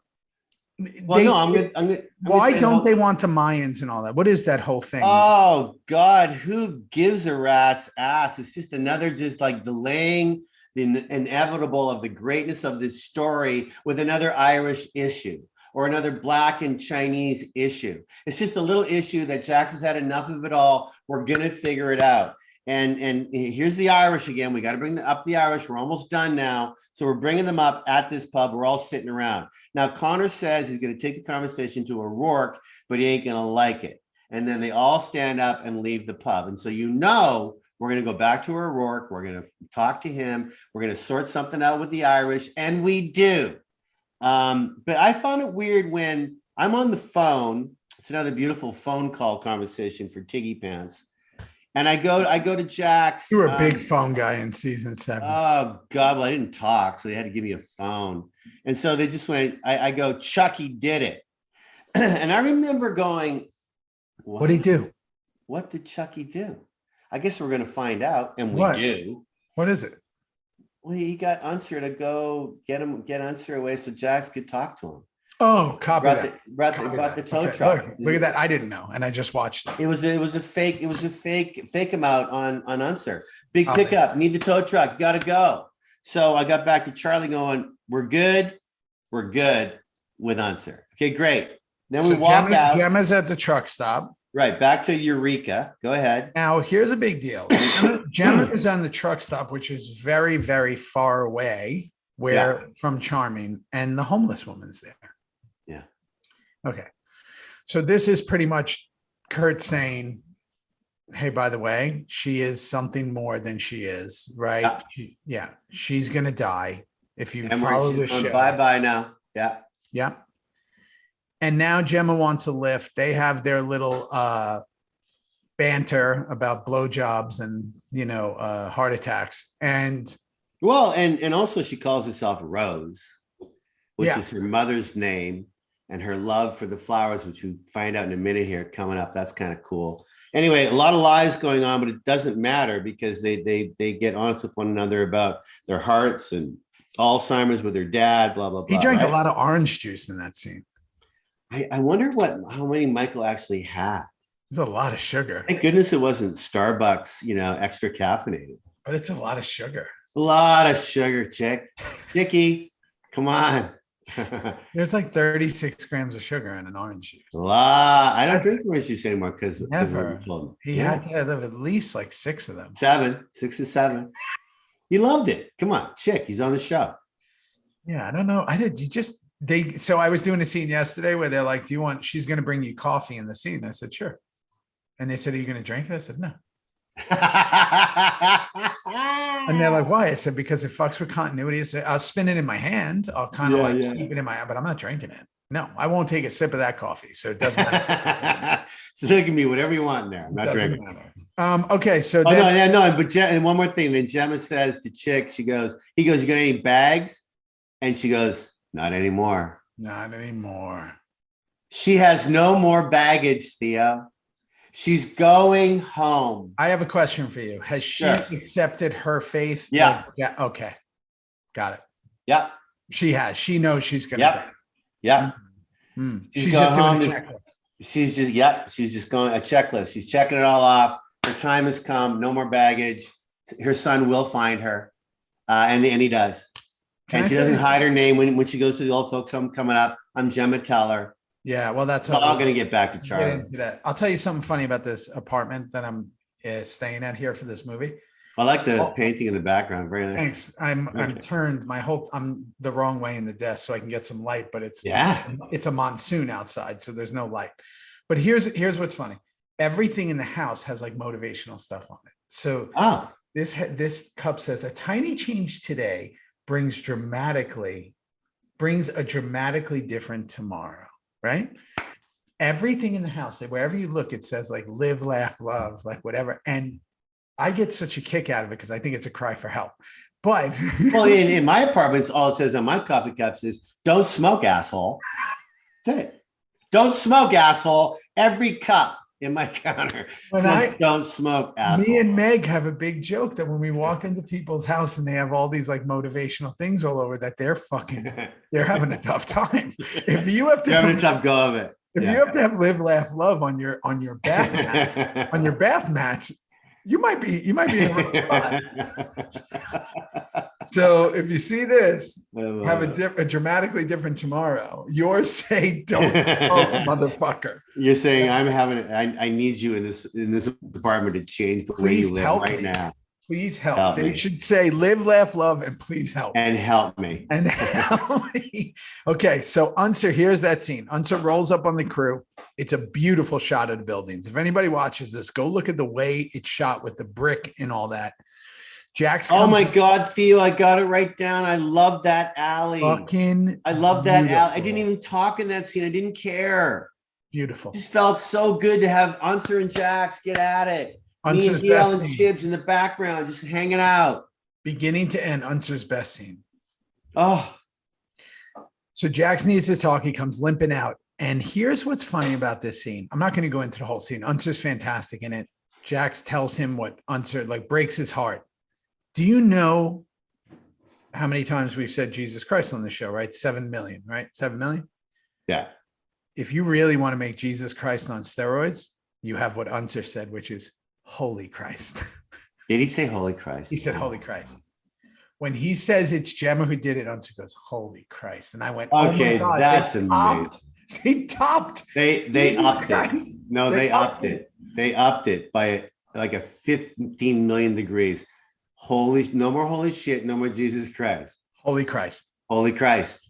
B: why don't they want the Mayans and all that? What is that whole thing?
C: Oh God, who gives a rat's ass? It's just another like delaying the inevitable of the greatness of this story with another Irish issue or another Black and Chinese issue. It's just a little issue that Jackson's had enough of it all. We're gonna figure it out. And here's the Irish again. We got to bring up the Irish. We're almost done now. So we're bringing them up at this pub. We're all sitting around. Now, Connor says he's going to take the conversation to O'Rourke, but he ain't going to like it. And then they all stand up and leave the pub. And so, we're going to go back to O'Rourke. We're going to talk to him. We're going to sort something out with the Irish. And we do. But I found it weird when I'm on the phone. It's another beautiful phone call conversation for Tiggy Pants. And I go to Jack's.
B: You were a big phone guy in season 7.
C: Oh God, well, I didn't talk, so they had to give me a phone. And so they just went, I go, Chucky did it. And I remember going,
B: What'd he do?
C: What did Chucky do? I guess we're going to find out. And we do.
B: What is it?
C: Well, he got Unser to go get Unser away so Jax could talk to him.
B: Oh, copy that.
C: Brought the tow truck.
B: Look at that. I didn't know. And I just watched it.
C: It was a fake him out on Unser. Big pickup. Need the tow truck. Got to go. So I got back to Charlie going, we're good with Unser. Okay, great. Then we walk out.
B: Gemma's at the truck stop.
C: Right. Back to Eureka. Go ahead.
B: Now, here's a big deal. Gemma is on the truck stop, which is very, very far away from Charming, and the homeless woman's there.
C: Yeah.
B: Okay. So this is pretty much Kurt saying, hey, by the way, she is something more than she is, right? Yeah. She's going to die if you follow the show.
C: Bye-bye now. Yeah.
B: Yeah. And now Gemma wants a lift. They have their little banter about blowjobs and, heart attacks. And
C: also she calls herself Rose, which is her mother's name, and her love for the flowers, which we find out in a minute here coming up. That's kind of cool. Anyway, a lot of lies going on, but it doesn't matter because they get honest with one another about their hearts and Alzheimer's with their dad, blah, blah, blah.
B: He drank a lot of orange juice in that scene.
C: I wonder how many Michael actually had.
B: There's a lot of sugar.
C: Thank goodness it wasn't Starbucks, extra caffeinated.
B: But it's a lot of sugar.
C: A lot of sugar, Chicky, come on.
B: There's like 36 grams of sugar in an orange juice.
C: A lot. I don't drink orange juice anymore because
B: he had to have at least like 6 of them.
C: 6 or 7. He loved it. Come on, Chick. He's on the show.
B: Yeah, I don't know. So I was doing a scene yesterday where they're like, she's going to bring you coffee in the scene. I said, sure. And they said, are you going to drink it? I said, no. And they're like, why? I said, because it fucks with continuity. I said, I'll spin it in my hand. I'll kind of keep it in my hand, but I'm not drinking it. No, I won't take a sip of that coffee. So it doesn't matter.
C: So it can be whatever you want in there. I'm not drinking.
B: Okay. So
C: and one more thing. Then Gemma says to Chick, he goes, you got any bags? And she goes, not anymore.
B: Not anymore.
C: She has no more baggage, Theo. She's going home.
B: I have a question for you. Has she accepted her faith?
C: Yeah.
B: Yeah. Okay. Got it.
C: Yep.
B: She has. She knows she's going to.
C: Yep.
B: She's just doing a checklist.
C: She's just going a checklist. She's checking it all off. Her time has come. No more baggage. Her son will find her. And he does. And she doesn't hide her name when she goes to the old folks home coming up. I'm Gemma Teller.
B: Yeah, well, that's
C: all going to get back to Charlie.
B: I'll tell you something funny about this apartment that I'm staying at here for this movie.
C: I like the painting in the background. Very nice.
B: Thanks. I'm turned I'm the wrong way in the desk so I can get some light, but it's a monsoon outside, so there's no light. But here's what's funny. Everything in the house has like motivational stuff on it. So this cup says a tiny change today brings a dramatically different tomorrow. Right? Everything in the house, wherever you look, it says like live, laugh, love, like whatever. And I get such a kick out of it because I think it's a cry for help. But
C: in my apartment, all it says on my coffee cups is don't smoke, asshole. That's it. Don't smoke, asshole. Every cup in my counter says don't smoke, asshole.
B: Me and Meg have a big joke that when we walk into people's house and they have all these like motivational things all over that they're having a tough time. If you have to
C: having a tough go of it.
B: If you have to have live, laugh, love on your bath mats, you might be in the wrong spot. So if you see this, have a dramatically different tomorrow. Yours say don't motherfucker.
C: You're saying I need you in this apartment to change the way you live right now.
B: Please help. They should say live, laugh, love, and please help.
C: And help me.
B: Okay, so Unser, here's that scene. Unser rolls up on the crew. It's a beautiful shot of the buildings. If anybody watches this, go look at the way it's shot with the brick and all that. Jack's
C: Oh my God, Theo, I got it right down. I love that alley. I love that alley. I didn't even talk in that scene. I didn't care.
B: Beautiful.
C: It just felt so good to have Unser and Jax get at it. Me and
B: Unser's
C: DL
B: best
C: and
B: scene.
C: Shibs in the background, just hanging out.
B: Beginning to end, Unser's best scene.
C: Oh,
B: So Jax needs to talk. He comes limping out. And here's what's funny about this scene. I'm not going to go into the whole scene. Unser's fantastic in it. Jax tells him what Unser, like, breaks his heart. Do you know how many times we've said Jesus Christ on the show, right? 7 million, right? 7 million?
C: yeah.
B: If you really want to make Jesus Christ on steroids, you have what Unser said, which is Holy Christ.
C: Did he say Holy Christ?
B: He said Holy Christ. When he says it's Gemma who did it, Unser goes, Holy Christ. And I went,
C: okay,
B: oh my God,
C: that's amazing.
B: They topped.
C: They upped it. No, they upped it. They upped it by like a 15 million degrees. No more holy shit, no more Jesus Christ.
B: Holy Christ.
C: Holy Christ.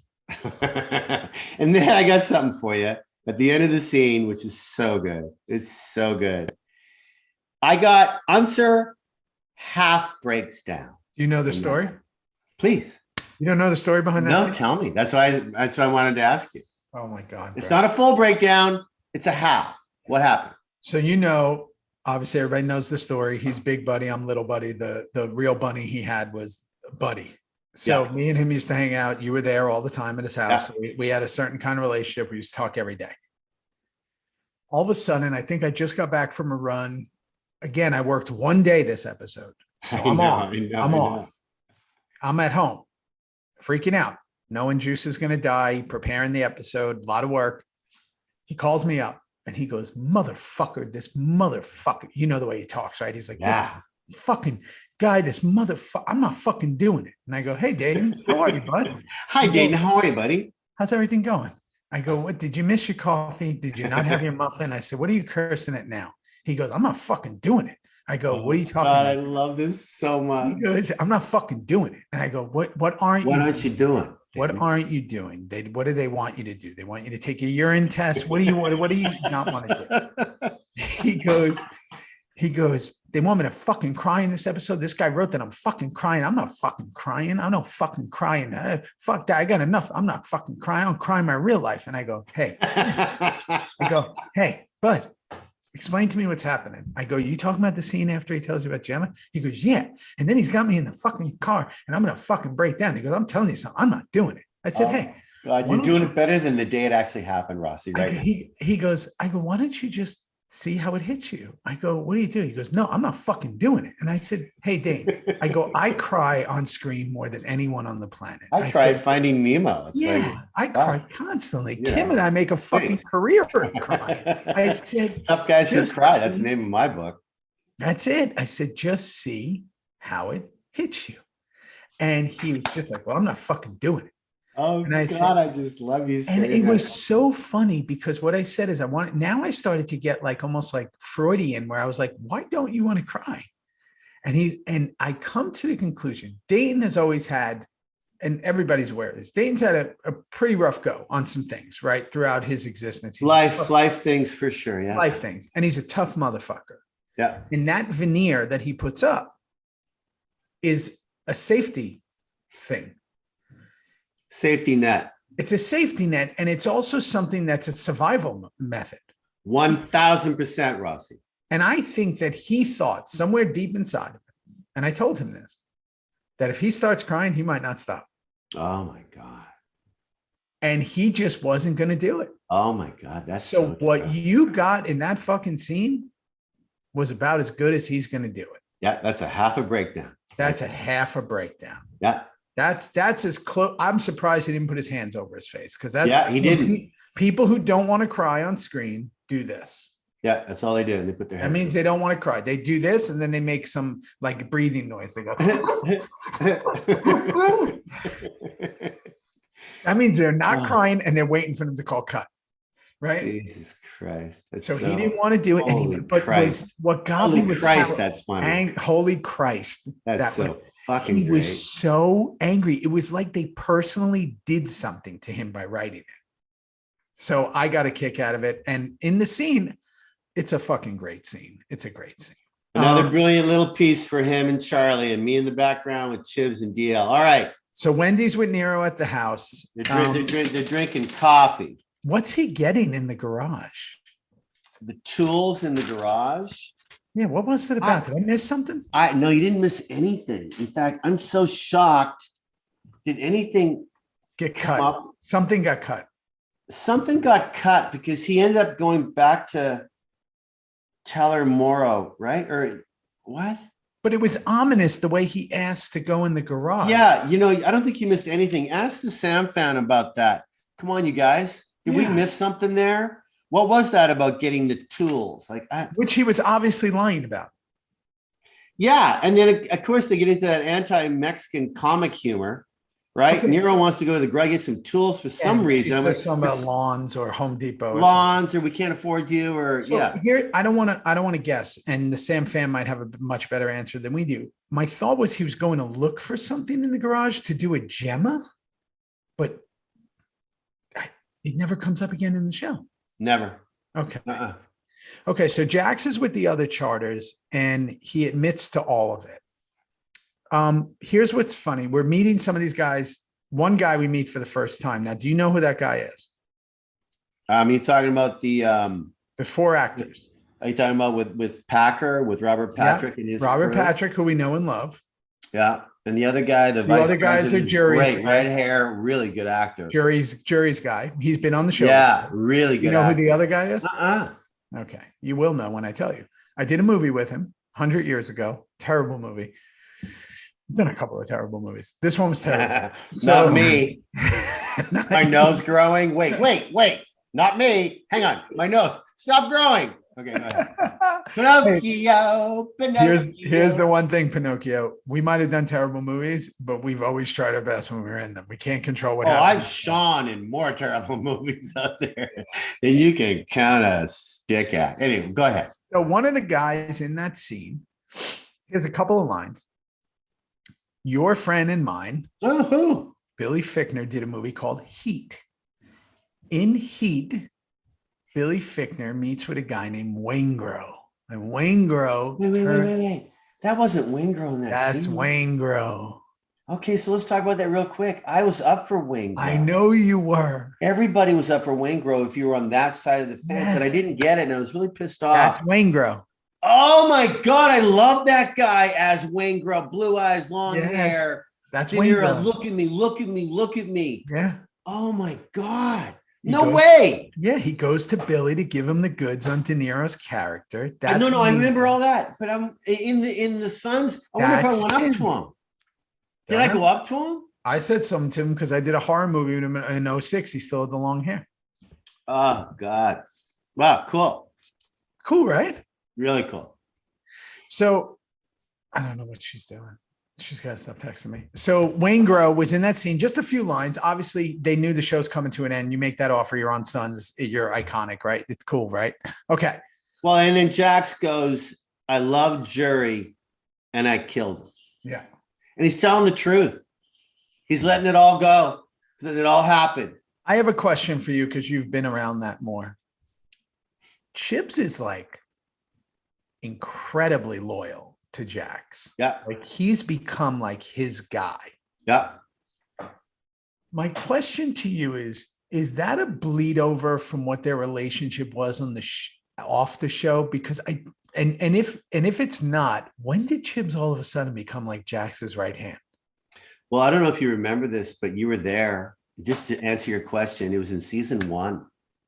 C: And then I got something for you at the end of the scene, which is so good. It's so good. I got Unser half breaks down.
B: Do you know the story?
C: Please.
B: You don't know the story behind that?
C: No, tell me. That's why I wanted to ask you.
B: Oh my God.
C: It's not a full breakdown. It's a half. What happened?
B: So, obviously everybody knows the story. He's Big Buddy. I'm Little Buddy. The real bunny he had was Buddy. So me and him used to hang out. You were there all the time at his house. So we had a certain kind of relationship. We used to talk every day. All of a sudden, I think I just got back from a run. Again, I worked one day this episode. So I'm off. I'm off. I'm at home, freaking out, knowing Juice is going to die, preparing the episode, a lot of work. He calls me up and he goes, motherfucker, this motherfucker. You know the way he talks, right? He's like, this fucking guy, this motherfucker. I'm not fucking doing it. And I go, hey, Dayton, how are you, bud?
C: Hi, Dayton. How are you, buddy?
B: How's everything going? I go, what? Did you miss your coffee? Did you not have your muffin? I said, what are you cursing at now? He goes, I'm not fucking doing it. I go, what are you talking about?
C: I love this so much.
B: He goes, I'm not fucking doing it. And I go, what aren't you?
C: What aren't you doing?
B: What aren't you doing? What do they want you to do? They want you to take a urine test. What do you not want to do? He goes, they want me to fucking cry in this episode. This guy wrote that I'm fucking crying. I'm not fucking crying. I'm not fucking crying. Fuck that. I got enough. I'm not fucking crying. I'm crying my real life. And I go, hey, bud, explain to me what's happening. I go, you talking about the scene after he tells you about Gemma? He goes, yeah. And then he's got me in the fucking car and I'm going to fucking break down. He goes, I'm telling you something. I'm not doing it. I said, hey.
C: God, you're doing it better than the day it actually happened, Rossi. Right?
B: He goes, I go, why don't you just see how it hits you? I go, what do you do? He goes, no, I'm not fucking doing it. And I said, hey, Dane, I go, I cry on screen more than anyone on the planet.
C: I tried Finding Nemo.
B: I cry constantly. Kim and I make a fucking career in crying. I said,
C: tough guys who cry. That's the name of my book.
B: That's it. I said, just see how it hits you. And he was just like, well, I'm not fucking doing it.
C: Oh, and I just love you.
B: And it was so funny because what I said is now I started to get like almost like Freudian where I was like, why don't you want to cry? And I come to the conclusion, Dayton has always had, and everybody's aware of this, Dayton's had a pretty rough go on some things, right? Throughout his existence.
C: Life things for sure. Yeah.
B: Life things. And he's a tough motherfucker.
C: Yeah.
B: And that veneer that he puts up is a safety thing.
C: Safety net.
B: It's a safety net. And it's also something that's a survival method.
C: 1000%, Rossi.
B: And I think that he thought somewhere deep inside of him, and I told him this, that if he starts crying, he might not stop.
C: Oh my God.
B: And he just wasn't going to do it.
C: Oh my God. That's
B: so what you got in that fucking scene was about as good as he's going to do it.
C: Yeah. That's a half a breakdown.
B: That's a half a breakdown.
C: Yeah.
B: That's as close. I'm surprised he didn't put his hands over his face because
C: he didn't.
B: People who don't want to cry on screen do this.
C: Yeah, that's all they do. They put their hands.
B: That means they don't want to cry. They do this and then they make some like breathing noise. They go. That means they're not crying and they're waiting for them to call cut. Right?
C: Jesus Christ.
B: So he didn't want to do it. But what got me was
C: Christ, that's funny.
B: Holy Christ.
C: That's so fucking
B: he
C: great.
B: Was so angry. It was like they personally did something to him by writing it. So I got a kick out of it. And in the scene, it's a fucking great scene. It's a great scene.
C: Another brilliant little piece for him and Charlie, and me in the background with Chibs and DL. All right.
B: So Wendy's with Nero at the house.
C: They're drinking coffee.
B: What's he getting in the garage?
C: The tools in the garage.
B: Yeah, what was it about? Did I miss something?
C: No, you didn't miss anything. In fact, I'm so shocked. Did anything
B: get cut? Something got cut.
C: Something got cut because he ended up going back to Teller Morrow, right? Or what?
B: But it was ominous the way he asked to go in the garage.
C: Yeah, I don't think you missed anything. Ask the Sam fan about that. Come on, you guys. Did we miss something there? What was that about getting the tools? Which
B: he was obviously lying about.
C: Yeah, and then of course they get into that anti-Mexican comic humor, right? Okay. Nero wants to go to the garage, get some tools for some reason.
B: I'm some about lawns or Home Depot.
C: Lawns, or we can't afford you, or
B: Here, I don't want to guess, and the Sam fan might have a much better answer than we do. My thought was he was going to look for something in the garage to do a Gemma, but it never comes up again in the show.
C: Never.
B: Okay. Okay. So Jax is with the other charters and he admits to all of it. Here's what's funny. We're meeting some of these guys. One guy we meet for the first time. Now, do you know who that guy is?
C: You're talking about the
B: 4 actors.
C: Are you talking about with Packer, with Robert Patrick and his
B: Robert
C: crew?
B: Patrick, who we know and love.
C: Yeah. And the other guy, the
B: other guy's a jury's
C: great, red hair, really good actor.
B: Jury's guy. He's been on the show.
C: Yeah, really good.
B: You know who the other guy is?
C: Okay.
B: You will know when I tell you. I did a movie with him 100 years ago. Terrible movie. I've done a couple of terrible movies. This one was terrible.
C: Not me. My nose growing. Wait. Not me. Hang on. My nose. Stop growing. Okay, go ahead. Pinocchio.
B: Here's the one thing, Pinocchio. We might have done terrible movies, but we've always tried our best when we were in them. We can't control what happens.
C: I've shone in more terrible movies out there than you can kind of stick at. Anyway, go ahead.
B: So one of the guys in that scene, here's a couple of lines. Your friend and mine, Billy Fichtner, did a movie called Heat. In Heat, Billy Fichtner meets with a guy named Waingro. And Waingro...
C: Wait. That wasn't Waingro in that
B: That's scene. Waingro.
C: Okay, so let's talk about that real quick. I was up for Waingro.
B: I know you were.
C: Everybody was up for Waingro if you were on that side of the fence, and I didn't get it, and I was really pissed off.
B: That's Waingro.
C: Oh, my God. I love that guy as Waingro. Blue eyes, long hair.
B: That's Waingro.
C: Look at me.
B: Yeah.
C: Oh, my God. No way.
B: Yeah, he goes to Billy to give him the goods on De Niro's character.
C: No, I remember all that. But I'm in the Sons. I wonder if I went up to him. Did I go up to him?
B: I said something to him because I did a horror movie with him in 06. He still had the long hair.
C: Oh, God. Wow, cool.
B: Cool, right?
C: Really cool.
B: So I don't know what she's doing. She's got to stop texting me. So Waingro was in that scene, just a few lines. Obviously, they knew the show's coming to an end. You make that offer, you're on Sons, you're iconic, right? It's cool, right? Okay.
C: Well, and then Jax goes, I love Jury, and I killed him.
B: Yeah.
C: And he's telling the truth. He's letting it all go. It all happened.
B: I have a question for you because you've been around that more. Chibs is like incredibly loyal to Jax.
C: Yeah.
B: Like he's become like his guy.
C: Yeah.
B: My question to you is that a bleed over from what their relationship was on the off the show? Because if it's not, when did Chibs all of a sudden become like Jax's right hand?
C: Well, I don't know if you remember this, but you were there. Just to answer your question, it was in season 1.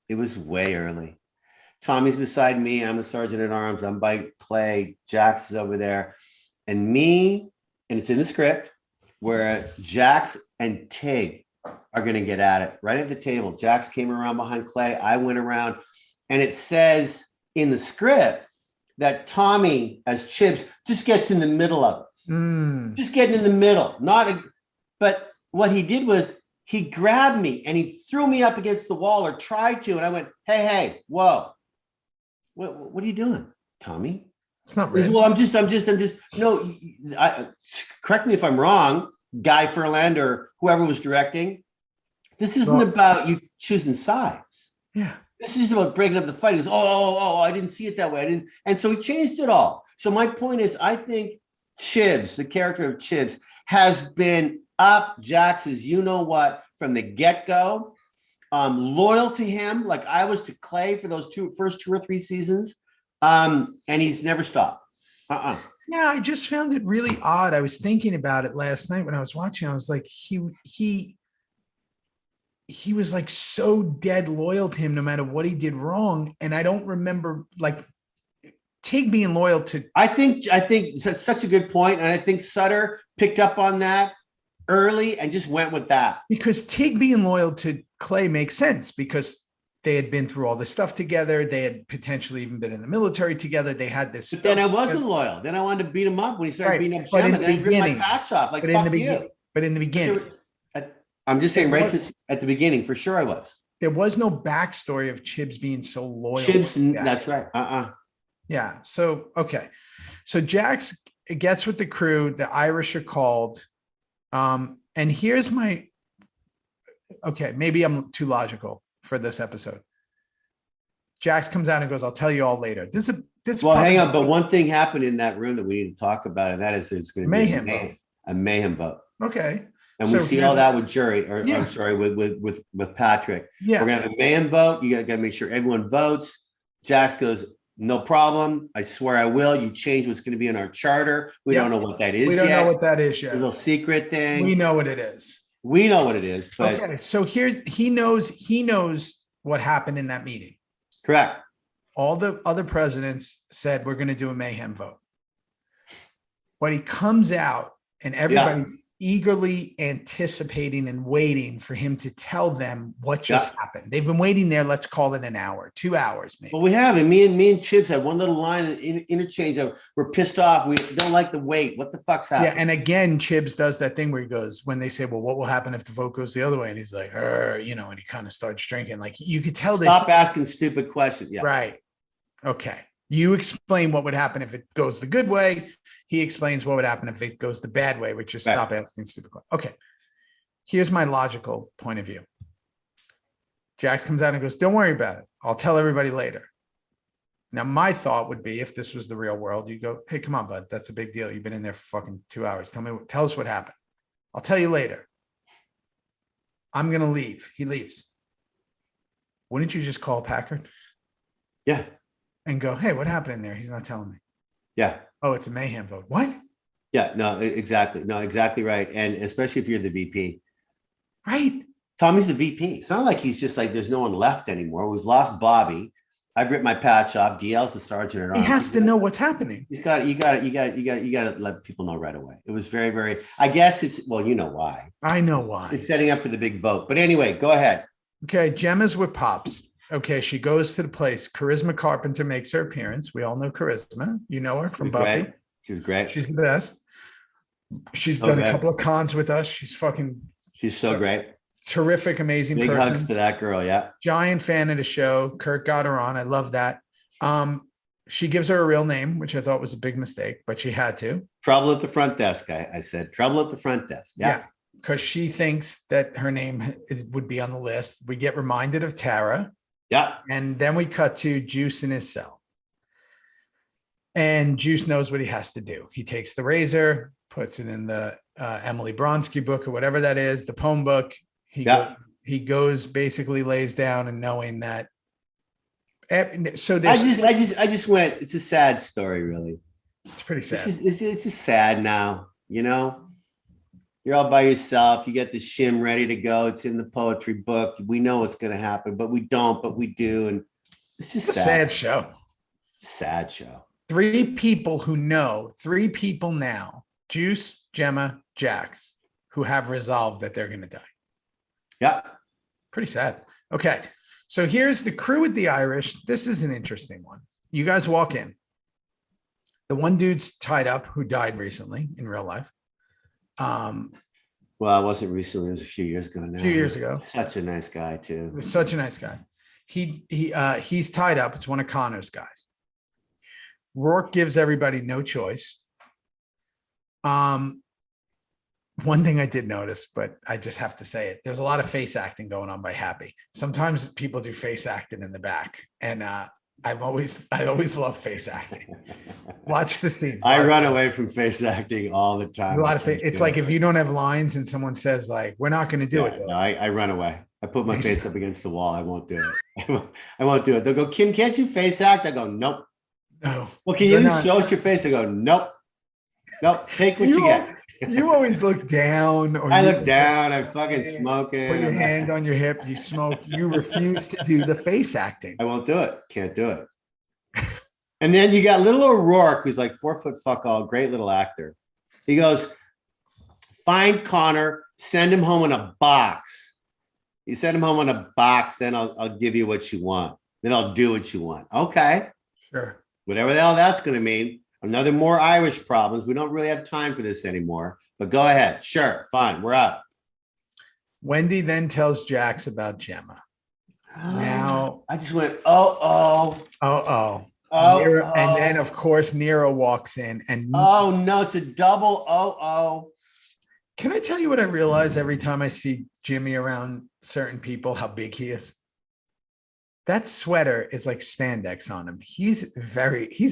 C: It was way early. Tommy's beside me. I'm a sergeant at arms. I'm by Clay. Jax is over there. And me, and it's in the script, where Jax and Tig are going to get at it right at the table. Jax came around behind Clay. I went around. And it says in the script that Tommy, as Chibs, just gets in the middle of it. Just getting in the middle. But what he did was he grabbed me and he threw me up against the wall, or tried to. And I went, hey, whoa. What are you doing, Tommy?
B: It's not real.
C: Well, I'm just. No, correct me if I'm wrong, Guy Ferland or whoever was directing. This isn't about you choosing sides.
B: Yeah.
C: This is about breaking up the fight. He goes, oh, I didn't see it that way. I didn't. And so he changed it all. So my point is, I think Chibs, the character of Chibs, has been up Jax's you-know-what from the get-go. Loyal to him, like I was to Clay for those first 2 or 3 seasons. And he's never stopped.
B: Yeah, I just found it really odd. I was thinking about it last night when I was watching. I was like, he was like so dead loyal to him no matter what he did wrong. And I don't remember like Tig being loyal to.
C: I think that's such a good point. And I think Sutter picked up on that early and just went with that.
B: Because Tig being loyal to Clay makes sense because they had been through all this stuff together. They had potentially even been in the military together. They had this.
C: But then I wasn't loyal. Then I wanted to beat him up when he started beating up Gemma. Then I ripped my patch off. Like, fuck you.
B: But in the beginning.
C: I'm just saying right at the beginning, for sure I was.
B: There was no backstory of Chibs being so loyal.
C: Chibs, that's right.
B: Yeah. So, okay. So Jax gets with the crew. The Irish are called. And here's my, okay, maybe I'm too logical for this episode. Jax comes out and goes, I'll tell you all later. Well, hang on. But one thing happened in that room that we need to talk about, and that is it's going to be a mayhem vote. Okay. And we see all that with jury, or I'm sorry, with Patrick. Yeah. We're gonna have a mayhem vote. You gotta make sure everyone votes. Jax goes, no problem. I swear I will. You change what's going to be in our charter. We don't know what that is. We don't know what that is yet. A little secret thing. We know what it is. We know what it is. But okay. So he knows what happened in that meeting. Correct. All the other presidents said we're going to do a mayhem vote. But he comes out and everybody's eagerly anticipating and waiting for him to tell them what just happened. They've been waiting there. Let's call it an hour, 2 hours, maybe. Well, we have. And me and Chibs had one little line in interchange of we're pissed off. We don't like the wait. What the fuck's happening? Yeah. And again, Chibs does that thing where he goes, when they say, well, what will happen if the vote goes the other way? And he's like, and he kind of starts drinking. Like you could tell that. Stop asking stupid questions. Yeah. Right. Okay. You explain what would happen if it goes the good way. He explains what would happen if it goes the bad way, which is stop asking stupid questions. Okay. Here's my logical point of view. Jax comes out and goes, don't worry about it. I'll tell everybody later. Now, my thought would be, if this was the real world, you go, hey, come on, bud. That's a big deal. You've been in there for fucking 2 hours. Tell us what happened. I'll tell you later. I'm going to leave. He leaves. Wouldn't you just call Packard? Yeah. And go, hey, what happened in there? He's not telling me. Yeah. Oh, it's a mayhem vote. What? Yeah, no, exactly. No, exactly right. And especially if you're the VP. Right. Tommy's the VP. It's not like he's just like, there's no one left anymore. We've lost Bobby. I've ripped my patch off. DL's the sergeant at arms. He has to know what's happening. You got to let people know right away. It was very, very, I guess it's, well, you know why. I know why. It's setting up for the big vote. But anyway, go ahead. Okay. Gemma's with Pops. Okay, she goes to the place. Charisma Carpenter makes her appearance. We all know Charisma. You know her from Buffy. Great. She's great. She's the best. She's done a couple of cons with us. She's so great. Terrific, amazing person. Big hugs to that girl, yeah. Giant fan of the show. Kurt got her on. I love that. She gives her a real name, which I thought was a big mistake, but she had to. Trouble at the front desk, I said. Trouble at the front desk. Yeah. Because she thinks that her name would be on the list. We get reminded of Tara. Yeah. And then we cut to Juice in his cell. And Juice knows what he has to do. He takes the razor, puts it in the Emily Bronsky book or whatever that is, the poem book. He goes, basically lays down and knowing that. So I just went, it's a sad story, really. It's pretty sad. It's just sad now, You're all by yourself. You get the shim ready to go. It's in the poetry book. We know what's going to happen, but we don't, but we do. And it's just a sad show. Sad show. 3 people who know, 3 people now, Juice, Gemma, Jax, who have resolved that they're going to die. Yeah. Pretty sad. Okay. So here's the crew with the Irish. This is an interesting one. You guys walk in. The one dude's tied up who died recently in real life. Well, it wasn't recently. It was a few years ago now. A few years ago. Such a nice guy too. Such a nice guy. He's tied up. It's one of Connor's guys. Rourke gives everybody no choice. One thing I did notice, but I just have to say it. There's a lot of face acting going on by Happy. Sometimes people do face acting in the back, and I always love face acting. Watch the scenes.
C: I run away from face acting all the time.
B: A lot of face. It's like if you don't have lines and someone says like, "We're not going to do it."
C: No, I run away. I put my face up against the wall. I won't do it. I won't do it. They'll go, Kim, can't you face act? I go, nope.
B: No.
C: Well, can you show us your face? I go, nope. Nope. Take what you get.
B: You always look down. Or
C: I look down. I'm fucking smoking.
B: Put your hand on your hip. You smoke. You refuse to do the face acting.
C: I won't do it. Can't do it. And then you got little O'Rourke, who's like 4 foot fuck all, great little actor. He goes, find Connor, send him home in a box. You send him home in a box, then I'll give you what you want. Then I'll do what you want. Okay.
B: Sure.
C: Whatever the hell that's going to mean. Another more Irish problems. We don't really have time for this anymore, but go ahead. Sure. Fine. We're up.
B: Wendy then tells Jax about Gemma. Now
C: I just went,
B: oh. Nero,
C: oh.
B: And then of course Nero walks in and
C: oh no, it's a double oh.
B: Can I tell you what I realize every time I see Jimmy around certain people, how big he is? That sweater is like spandex on him. He's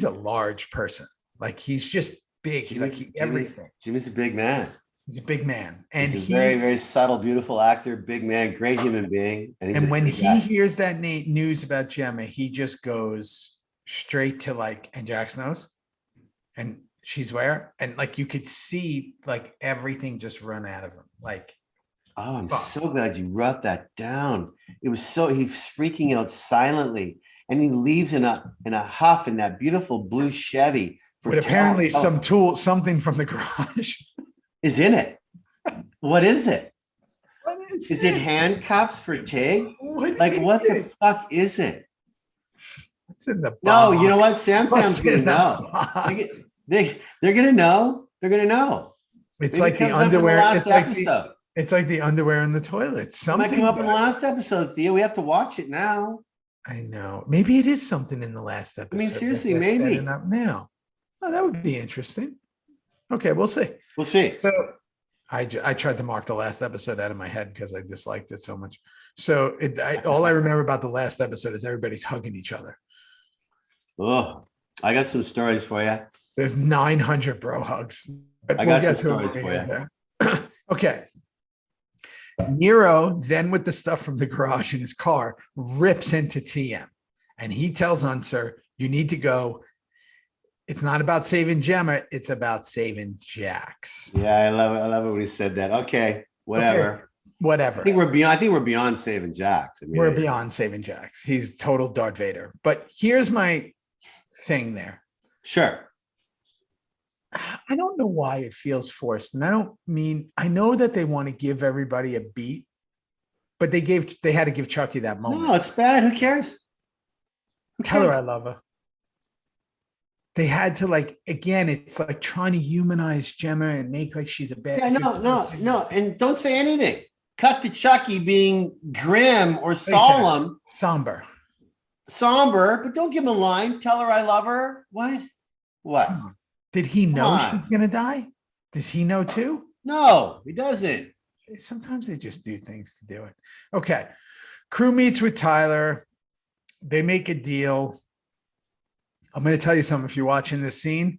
B: a large person. Like he's just big. Everything.
C: Jimmy's a big man.
B: He's a big man. And
C: he's a very, very subtle, beautiful actor, big man, great human being.
B: And when he hears that news about Gemma, he just goes straight to like, and Jax knows. And she's where? And like you could see like everything just run out of him. Like,
C: oh, I'm so glad you wrote that down. It was he's freaking out silently. And he leaves in a huff in that beautiful blue Chevy.
B: But apparently something from the garage
C: is in it. What is it?
B: What is
C: it handcuffs for Tig? What the fuck is it?
B: What's in the box?
C: No, you know what? Sam's gonna know. They're gonna know. They're gonna know.
B: It's like the underwear. It's like the underwear in the toilet. Something
C: came up in the last episode, Theo. We have to watch it now.
B: I know. Maybe it is something in the last episode.
C: I mean, seriously, maybe.
B: Up now. Oh, that would be interesting. Okay, we'll see.
C: We'll see.
B: So I tried to mark the last episode out of my head because I disliked it so much. So all I remember about the last episode is everybody's hugging each other.
C: Oh, I got some stories for you.
B: There's 900 bro hugs.
C: I got some stories for
B: you. Okay. Nero, then with the stuff from the garage in his car, rips into TM. And he tells Unser, you need to go. It's not about saving Gemma. It's about saving Jax.
C: Yeah, I love it. I love it when he said that. Okay, whatever.
B: Okay, whatever.
C: I think we're beyond saving Jax. I mean,
B: we're beyond saving Jax. He's total Darth Vader. But here's my thing there.
C: Sure.
B: I don't know why it feels forced. And I know that they want to give everybody a beat, but they had to give Chucky that moment.
C: No, it's bad. Who cares?
B: Tell her I love her. They had to it's like trying to humanize Gemma and make like she's a bad.
C: Yeah, no. And don't say anything. Cut to Chucky being grim or solemn.
B: Somber,
C: but don't give him a line. Tell her I love her. What?
B: Did he know she's going to die? Does he know too?
C: No, he doesn't.
B: Sometimes they just do things to do it. Okay. Crew meets with Tyler. They make a deal. I'm going to tell you something. If you're watching this scene,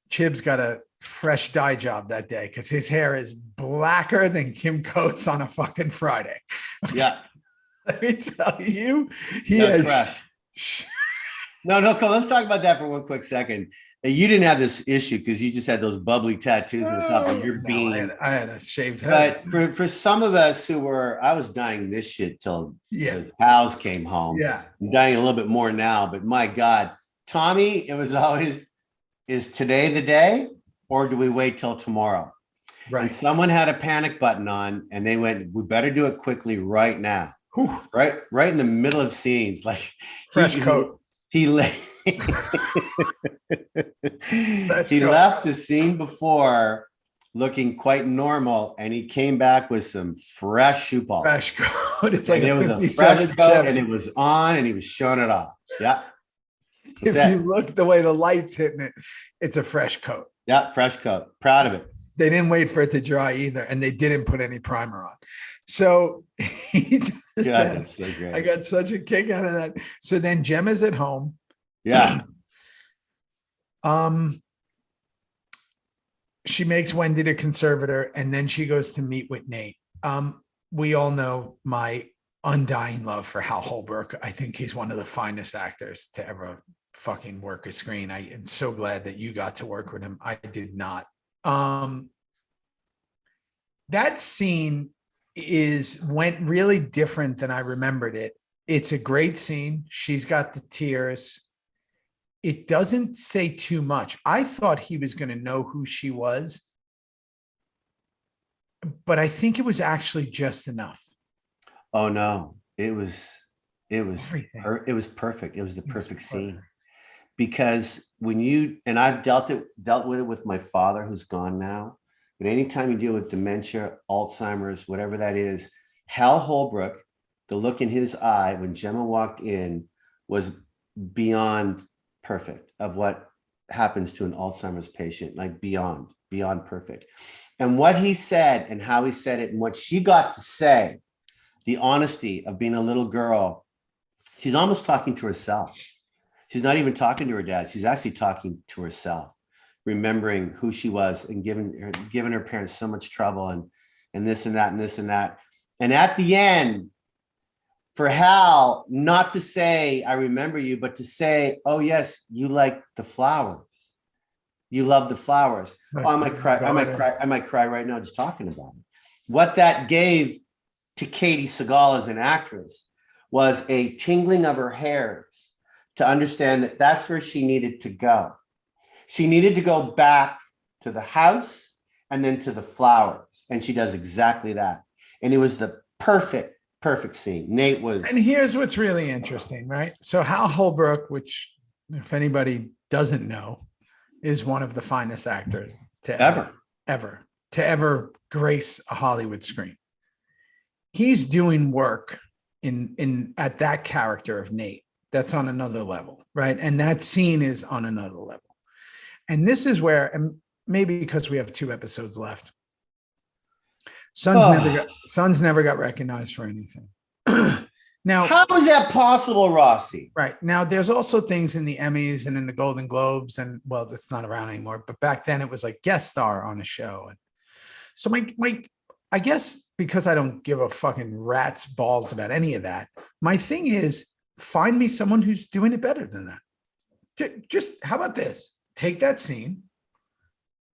B: Chib's got a fresh dye job that day because his hair is blacker than Kim Coates on a fucking Friday.
C: Yeah.
B: Let me tell you,
C: That's fresh. No, come. Let's talk about that for one quick second. You didn't have this issue because you just had those bubbly tattoos on the top of your bean.
B: I had a shaved head.
C: But for some of us I was dying this shit till the pals came home.
B: Yeah.
C: I'm dying a little bit more now, but my God, Tommy, it was always, is today the day or do we wait till tomorrow?
B: Right.
C: And someone had a panic button on and they went, we better do it quickly right now.
B: Whew.
C: Right in the middle of scenes. Like
B: fresh coat.
C: He left the scene before looking quite normal, and he came back with some fresh shoe polish.
B: Fresh coat. It's like
C: it was a fresh coat, and it was on, and he was showing it off. Yeah.
B: If you look the way the light's hitting it, it's a fresh coat.
C: Yeah, fresh coat. Proud of it.
B: They didn't wait for it to dry either, and they didn't put any primer on. So he does that.
C: That's so great.
B: I got such a kick out of that. So then Gemma's at home.
C: Yeah.
B: She makes Wendy the conservator, and then she goes to meet with Nate. We all know my undying love for Hal Holbrook. I think he's one of the finest actors to ever fucking work a screen. I am so glad that you got to work with him. I did not. That scene went really different than I remembered it. It's a great scene. She's got the tears. It doesn't say too much. I thought he was going to know who she was, but I think it was actually just enough.
C: Oh no, it was
B: Everything.
C: it was perfect. It was the perfect scene. Because when you, and I've dealt with it with my father who's gone now, but anytime you deal with dementia, Alzheimer's, whatever that is, Hal Holbrook, the look in his eye when Gemma walked in was beyond perfect of what happens to an Alzheimer's patient, like beyond perfect. And what he said and how he said it and what she got to say, the honesty of being a little girl, she's almost talking to herself. She's not even talking to her dad. She's actually talking to herself, remembering who she was and giving her parents so much trouble and this and that and this and that. And at the end, for Hal not to say, I remember you, but to say, oh yes, you like the flowers. You love the flowers. Oh, I might cry right now just talking about it. What that gave to Katie Seagal as an actress was a tingling of her hairs to understand that that's where she needed to go. She needed to go back to the house and then to the flowers. And she does exactly that. And it was the perfect scene. Nate was. And
B: here's what's really interesting, right? So Hal Holbrook, which if anybody doesn't know, is one of the finest actors to ever grace a Hollywood screen. He's doing work in at that character of Nate. That's on another level, right? And that scene is on another level. And this is where, and maybe because we have 2 episodes left, Sons never got recognized for anything. Now,
C: how is that possible, Rossi?
B: Right. Now, there's also things in the Emmys and in the Golden Globes, and well, that's not around anymore, but back then it was like guest star on a show. And so I guess because I don't give a fucking rat's balls about any of that, my thing is find me someone who's doing it better than that. Just how about this? Take that scene,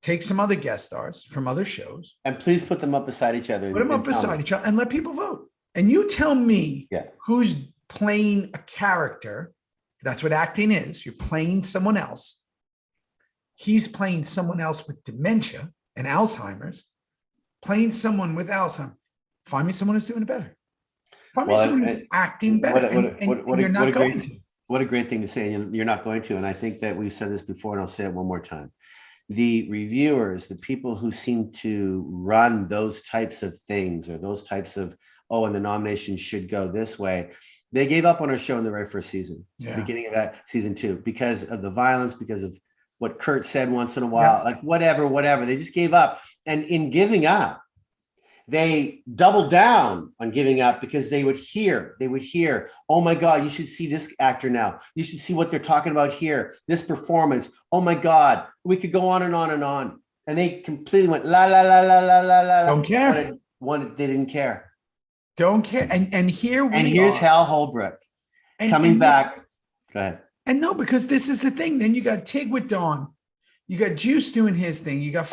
B: take some other guest stars from other shows,
C: and please put them up beside each other.
B: Put them up beside each other and let people vote. And you tell me who's playing a character. That's what acting is. You're playing someone else. He's playing someone else with dementia and Alzheimer's, playing someone with Alzheimer's. Find me someone who's doing it better. Find me someone who's acting better. You're not going to.
C: What a great thing to say. And you're not going to. And I think that we've said this before, and I'll say it one more time. The reviewers, the people who seem to run those types of things or those types of, oh, and the nomination should go this way, they gave up on our show in the very first season, beginning of that season 2, because of the violence, because of what Kurt said once in a while, like whatever. They just gave up. And in giving up, they doubled down on giving up because they would hear, oh my God, you should see this actor now. You should see what they're talking about here. This performance. Oh my God. We could go on and on and on. And they completely went la la la la la la la.
B: Don't care.
C: They didn't care.
B: Don't care. And
C: here's Hal Holbrook coming back. Go ahead.
B: And no, because this is the thing. Then you got Tig with Dawn. You got Juice doing his thing. You got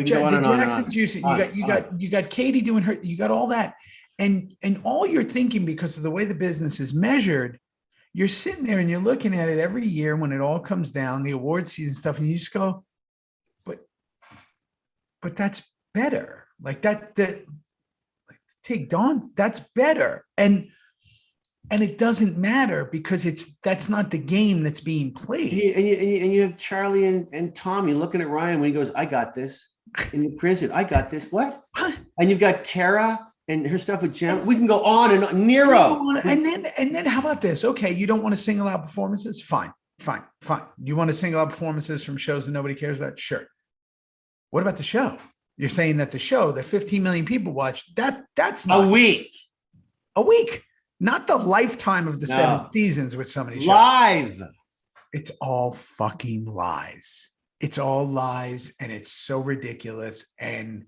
B: Jackson Juice. You got Katie doing her. You got all that, and all you're thinking, because of the way the business is measured, you're sitting there and you're looking at it every year when it all comes down, the award season stuff, and you just go, but that's better. Like that Tig Dawn, that's better, and it doesn't matter because that's not the game that's being played.
C: And you have Charlie and Tommy looking at Ryan when he goes, I got this in the prison. I got this. What? And you've got Tara and her stuff with Gemma. We can go on and on. Nero.
B: And then how about this? Okay, you don't want to single out performances? Fine. You want to single out performances from shows that nobody cares about? Sure. What about the show? You're saying that the show that 15 million people watched, that's not a week, not the lifetime of the 7 seasons with so many shows.
C: Live.
B: It's all fucking lies. It's all lies, and it's so ridiculous. And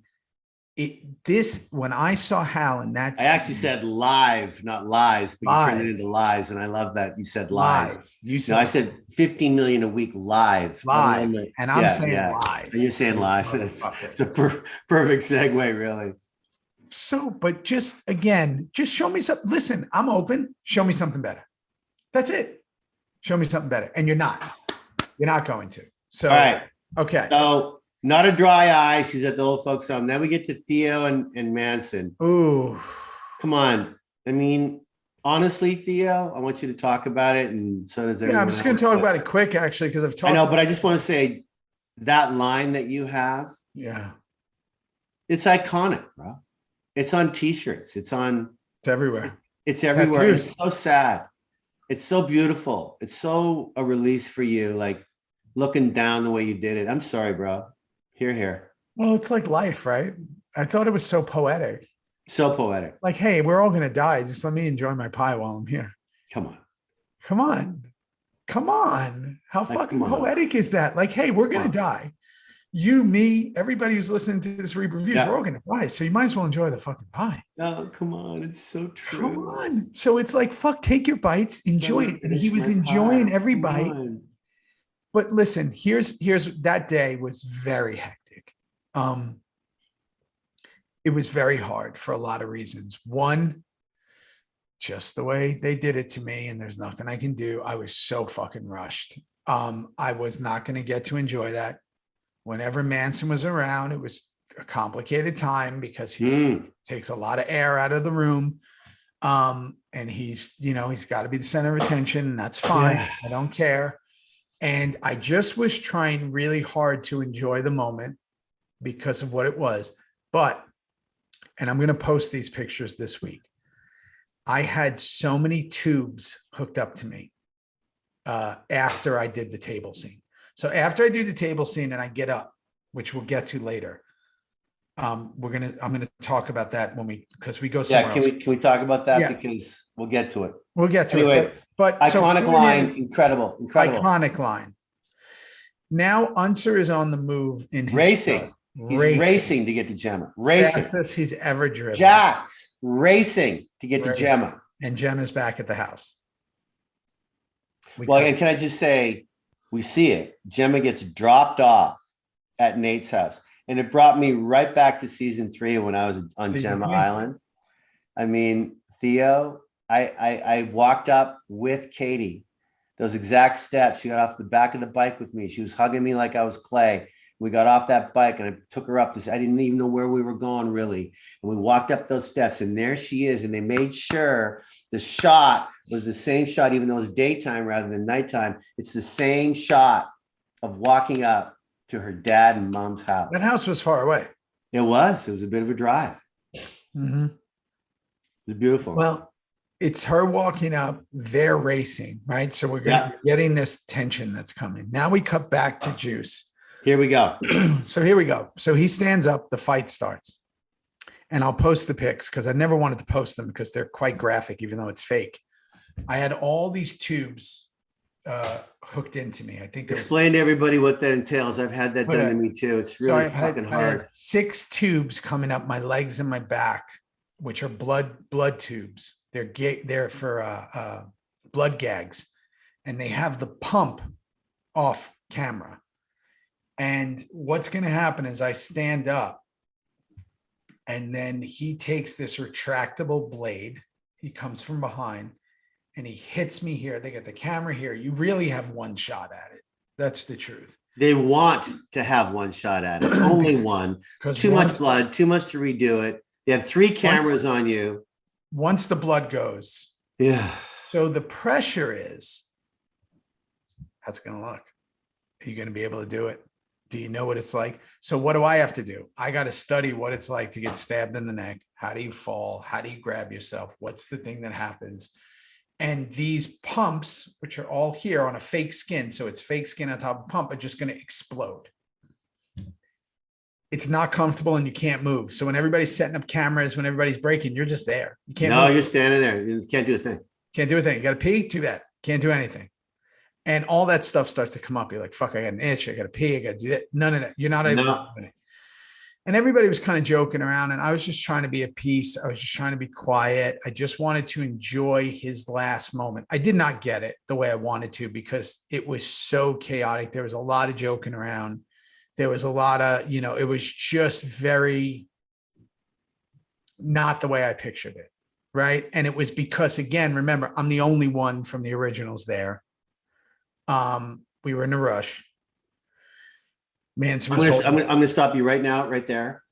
B: when I saw Hal in that,
C: I actually said live, not lies, but you turned it into lies, and I love that you said lies.
B: You said,
C: no, I said 15 million a week live,
B: and I'm saying lies.
C: And you're saying lies. It's a perfect segue, really.
B: So, but just again, just show me something. Listen, I'm open. Show me something better. That's it. Show me something better, and you're not going to. So,
C: all right,
B: okay.
C: So. Not a dry eye. She's at the old folks home. Then we get to Theo and Manson.
B: Ooh,
C: come on. I mean, honestly, Theo, I want you to talk about it, and so does everyone.
B: Yeah, I'm just going to talk about it quick, actually, because I've talked.
C: I know, but I just want to say that line that you have.
B: Yeah,
C: it's iconic, bro. It's on T-shirts. It's
B: everywhere.
C: It's everywhere. It's so sad. It's so beautiful. It's so a release for you, like looking down the way you did it. I'm sorry, bro. Here.
B: Well, it's like life, right? I thought it was so poetic.
C: So poetic.
B: Like, hey, we're all going to die. Just let me enjoy my pie while I'm here.
C: Come on.
B: How fucking poetic is that? Like, hey, we're going to die. You, me, everybody who's listening to this review, we're all going to die. So you might as well enjoy the fucking pie.
C: No, come on. It's so true.
B: Come on. So it's like, fuck, take your bites, enjoy it. And he was enjoying every bite. But listen, here's that day was very hectic. It was very hard for a lot of reasons. One, just the way they did it to me, and there's nothing I can do. I was so fucking rushed. I was not going to get to enjoy that. Whenever Manson was around, it was a complicated time because he takes a lot of air out of the room. And he's got to be the center of attention, and that's fine. Yeah. I don't care. And I just was trying really hard to enjoy the moment because of what it was. And I'm going to post these pictures this week. I had so many tubes hooked up to me after I did the table scene. So after I do the table scene and I get up, which we'll get to later, I'm going to talk about that because we go somewhere else.
C: Can we talk about that? Yeah. Because we'll get to it.
B: We'll get to it. But
C: iconic line, incredible.
B: Iconic line. Now Unser is on the move in his
C: racing. He's racing to get to Gemma. Racing.
B: Fastest he's ever driven.
C: Jax racing to get to Gemma.
B: And Gemma's back at the house.
C: And can I just say, we see it. Gemma gets dropped off at Nate's house. And it brought me right back to season 3 when I was on Gemma Island. I mean, Theo, I walked up with Katie, those exact steps. She got off the back of the bike with me. She was hugging me like I was clay. We got off that bike and I took her up. I didn't even know where we were going, really. And we walked up those steps and there she is. And they made sure the shot was the same shot, even though it was daytime rather than nighttime. It's the same shot of walking up to her dad and mom's house.
B: That house was far away.
C: It was a bit of a drive.
B: Mm-hmm.
C: It was beautiful.
B: Well, it's her walking up, they're racing, right? So we're getting this tension that's coming. Now we cut back to Juice.
C: Here we go.
B: Here we go. So he stands up, the fight starts. And I'll post the pics because I never wanted to post them because they're quite graphic, even though it's fake. I had all these tubes hooked into me. I think
C: explain to everybody what that entails. I've had that done to me too. It's really fucking hard.
B: I had 6 tubes coming up my legs and my back, which are blood tubes. They're for blood gags, and they have the pump off camera. And what's going to happen is I stand up, and then he takes this retractable blade. He comes from behind. And he hits me here. They get the camera here. You really have one shot at it. That's the truth.
C: They want to have one shot at it. Only one. It's too much blood, too much to redo it. They have 3 cameras on you.
B: Once the blood goes.
C: Yeah.
B: So the pressure is, how's it going to look? Are you going to be able to do it? Do you know what it's like? So what do I have to do? I got to study what it's like to get stabbed in the neck. How do you fall? How do you grab yourself? What's the thing that happens? And these pumps, which are all here on a fake skin, so it's fake skin on top of pump, are just going to explode. it's not comfortable and you can't move. So when everybody's setting up cameras, when everybody's breaking, you're just there. You can't
C: No,
B: move.
C: you're standing there. You can't do a thing.
B: Can't do a thing. You got to pee, do that. Can't do anything. And all that stuff starts to come up. You're like, fuck, I got an itch. I got to pee. I got to do that. None of that. You're not able to do it. And everybody was kind of joking around. And I was just trying to be at peace. I was just trying to be quiet. I just wanted to enjoy his last moment. I did not get it the way I wanted to because it was so chaotic. There was a lot of joking around. There was a lot of, it was just very not the way I pictured it. Right. And it was because, again, remember, I'm the only one from the originals there. We were in a rush. Man,
C: I'm going to stop you right now, right there.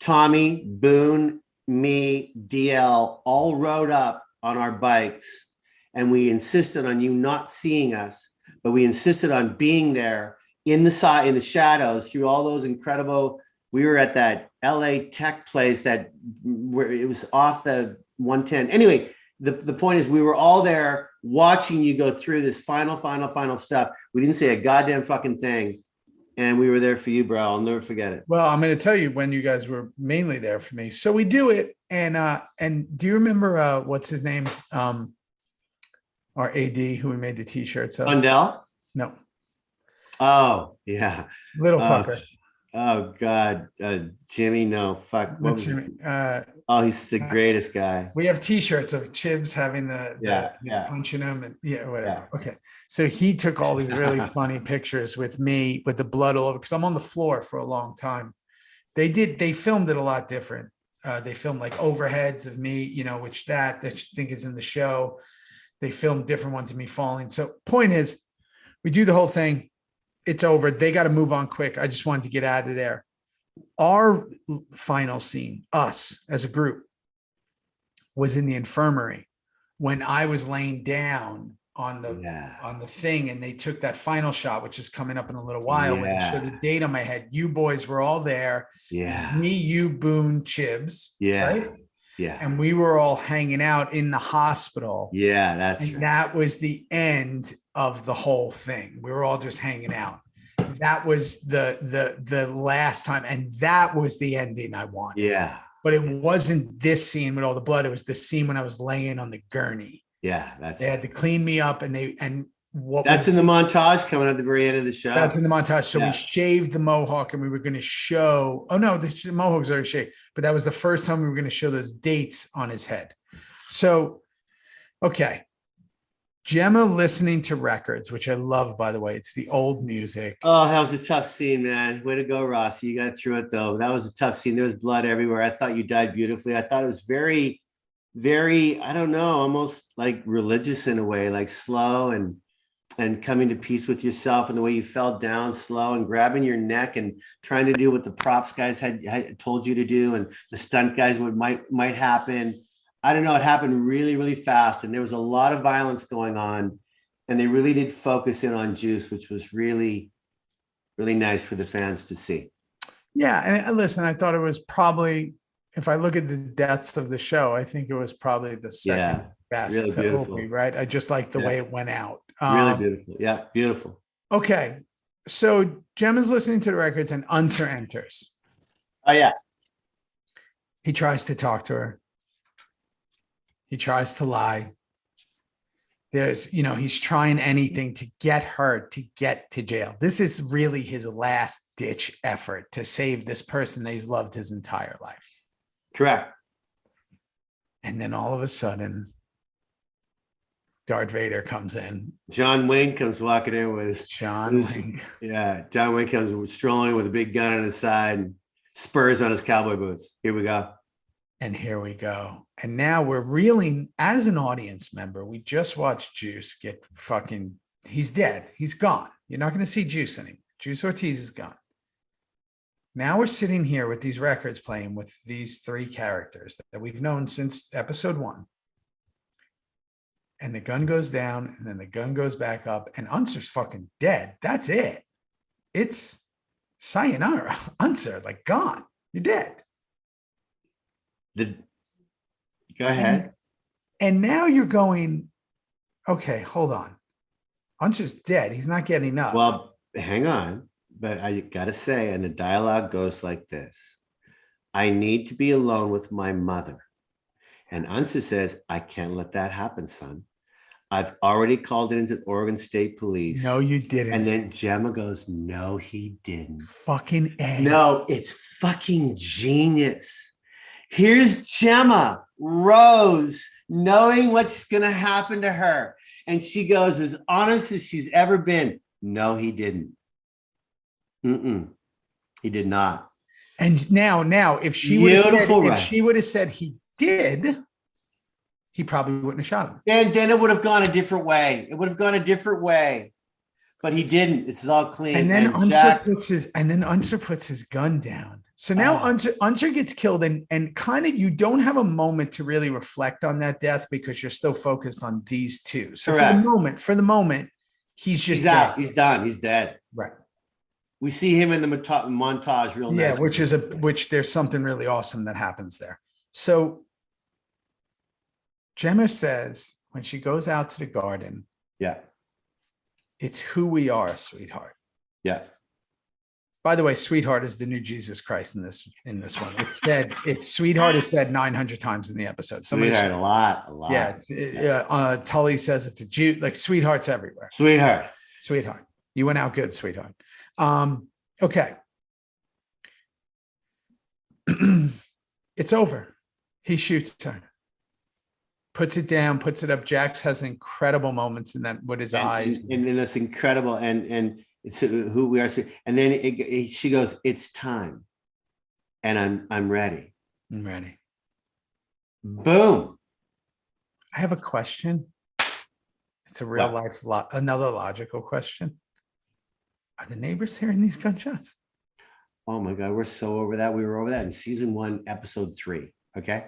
C: Tommy, Boone, me, DL all rode up on our bikes, and we insisted on you not seeing us, but we insisted on being there in the shadows through all those incredible. We were at that LA tech place where it was off the 110. Anyway, the point is we were all there watching you go through this final stuff. We didn't say a goddamn fucking thing. And we were there for you, bro. I'll never forget it.
B: Well, I'm going to tell you when you guys were mainly there for me. So we do it. And do you remember, what's his name? Our AD who we made the t-shirts of?
C: Undell?
B: No.
C: Oh, yeah.
B: Little fucker.
C: Oh God, Jimmy, no, fuck. What was
B: Jimmy?
C: he's the greatest guy.
B: We have t-shirts of Chibs having he's punching him and whatever. Yeah. Okay. So he took all these really funny pictures with me with the blood all over because I'm on the floor for a long time. They filmed it a lot different. They filmed like overheads of me, which that you think is in the show. They filmed different ones of me falling. So point is, we do the whole thing. It's over. They got to move on quick. I just wanted to get out of there. Our final scene, us as a group, was in the infirmary when I was laying down on the thing, and they took that final shot, which is coming up in a little while. When they showed the date on my head, you boys were all there.
C: Yeah.
B: Me, you, Boone, Chibs.
C: Yeah.
B: Right?
C: Yeah.
B: And we were all hanging out in the hospital.
C: Yeah,
B: that was the end of the whole thing. We were all just hanging out. That was the last time, and that was the ending I wanted.
C: Yeah.
B: But it wasn't this scene with all the blood. It was the scene when I was laying on the gurney.
C: Yeah,
B: they had to clean me up, and
C: that's in the montage coming at the very end of the show.
B: That's in the montage. So we shaved the mohawk, and we were going to show. Oh no, the mohawk's already shaved. But that was the first time we were going to show those dates on his head. So, okay. Gemma listening to records, which I love, by the way. It's the old music.
C: Oh, that was a tough scene, man. Way to go, Rossi. You got through it, though. That was a tough scene. There was blood everywhere. I thought you died beautifully. I thought it was very, very, I don't know, almost like religious in a way, like slow and coming to peace with yourself, and the way you fell down slow and grabbing your neck and trying to do what the props guys had told you to do, and the stunt guys might happen. I don't know. It happened really, really fast, and there was a lot of violence going on, and they really did focus in on Juice, which was really, really nice for the fans to see.
B: Yeah, and listen, I thought it was probably, if I look at the deaths of the show, I think it was probably the second best
C: really
B: to Opie, right? I just like the way it went out.
C: Really beautiful. Yeah, beautiful.
B: Okay, so Gemma's listening to the records, and Unser enters.
C: Oh yeah.
B: He tries to talk to her. He tries to lie. He's trying anything to get her to get to jail. This is really his last ditch effort to save this person that he's loved his entire life.
C: Correct.
B: And then all of a sudden, Darth Vader comes in.
C: John Wayne comes walking in with
B: John Wayne.
C: Yeah, John Wayne comes strolling with a big gun on his side and spurs on his cowboy boots. Here we go.
B: And here we go. And now we're reeling as an audience member. We just watched Juice get fucking, he's dead. He's gone. You're not going to see Juice anymore. Juice Ortiz is gone. Now we're sitting here with these records playing with these three characters that we've known since episode 1. And the gun goes down, and then the gun goes back up, and Unser's fucking dead. That's it. It's sayonara. Unser, like, gone. You're dead.
C: Go ahead.
B: And now you're going, okay, hold on. Unser's dead. He's not getting up.
C: Well, hang on. But I gotta say, and the dialogue goes like this: I need to be alone with my mother. And Unser says, I can't let that happen, son. I've already called it into the Oregon State Police.
B: No, you didn't.
C: And then Gemma goes, no, he didn't.
B: Fucking A.
C: No, it's fucking genius. Here's Gemma, Rose, knowing what's going to happen to her. And she goes as honest as she's ever been. No, he didn't. He did not.
B: And now, if she would have said he did, he probably wouldn't have shot him.
C: And then it would have gone a different way. It would have gone a different way. But he didn't. This is all clean.
B: And then Unser puts his gun down. So now Unser gets killed, and kind of you don't have a moment to really reflect on that death because you're still focused on these two. So for the moment, he's out.
C: He's done. He's dead.
B: Right.
C: We see him in the montage real nice.
B: Yeah, which there's something really awesome that happens there. So Gemma says when she goes out to the garden, it's who we are, sweetheart.
C: Yeah.
B: By the way, sweetheart is the new Jesus Christ in this one. It's sweetheart is said 900 times in the episode.
C: Sweetheart, a lot.
B: Yeah. Tully says it to Jude, like sweetheart's everywhere. Sweetheart. You went out good, sweetheart. Okay. It's over. He shoots her. Puts it down, puts it up. Jax has incredible moments in that with his eyes.
C: And it's incredible. And it's who we are. And then she goes, it's time. And I'm ready.
B: I'm ready.
C: Boom.
B: I have a question. It's a real life, another logical question. Are the neighbors hearing these gunshots?
C: Oh my God, we're so over that. We were over that in season 1, episode 3. Okay.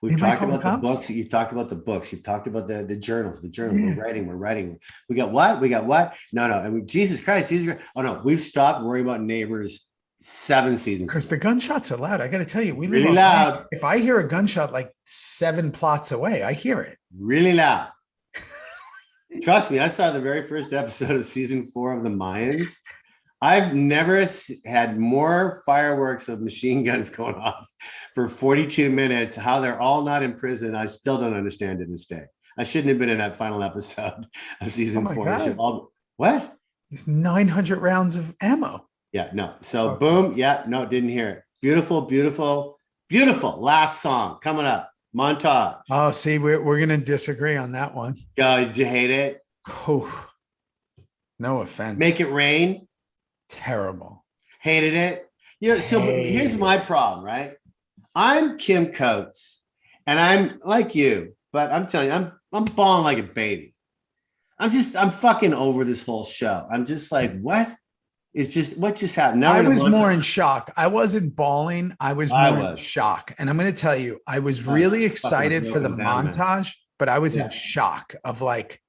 C: We've talked about the books. You've talked about the books. You've talked about the journals. Yeah. We're writing. We got what? No. Jesus Christ. Oh no, we've stopped worrying about neighbors 7 seasons.
B: Because the gunshots are loud. I got to tell you, we
C: really loud.
B: If I hear a gunshot like 7 plots away, I hear it.
C: Really loud. Trust me, I saw the very first episode of season 4 of the Mayans. I've never had more fireworks of machine guns going off for 42 minutes. How they're all not in prison, I still don't understand to this day. I shouldn't have been in that final episode of season 4. What?
B: There's 900 rounds of ammo.
C: Yeah, no. So boom. Yeah, no, didn't hear it. Beautiful. Last song coming up. Montage.
B: Oh, see, we're going to disagree on that one.
C: Did you hate it?
B: Oh, no offense.
C: Make it rain.
B: Terrible.
C: Hated it. So here's my problem, right? I'm Kim Coates, and I'm like you, but I'm telling you, I'm bawling like a baby. I'm fucking over this whole show. I'm just like, what just happened? Now
B: I was more in shock. I wasn't bawling. I was more in shock. And I'm going to tell you, I was really excited for the montage, but I was in shock of like,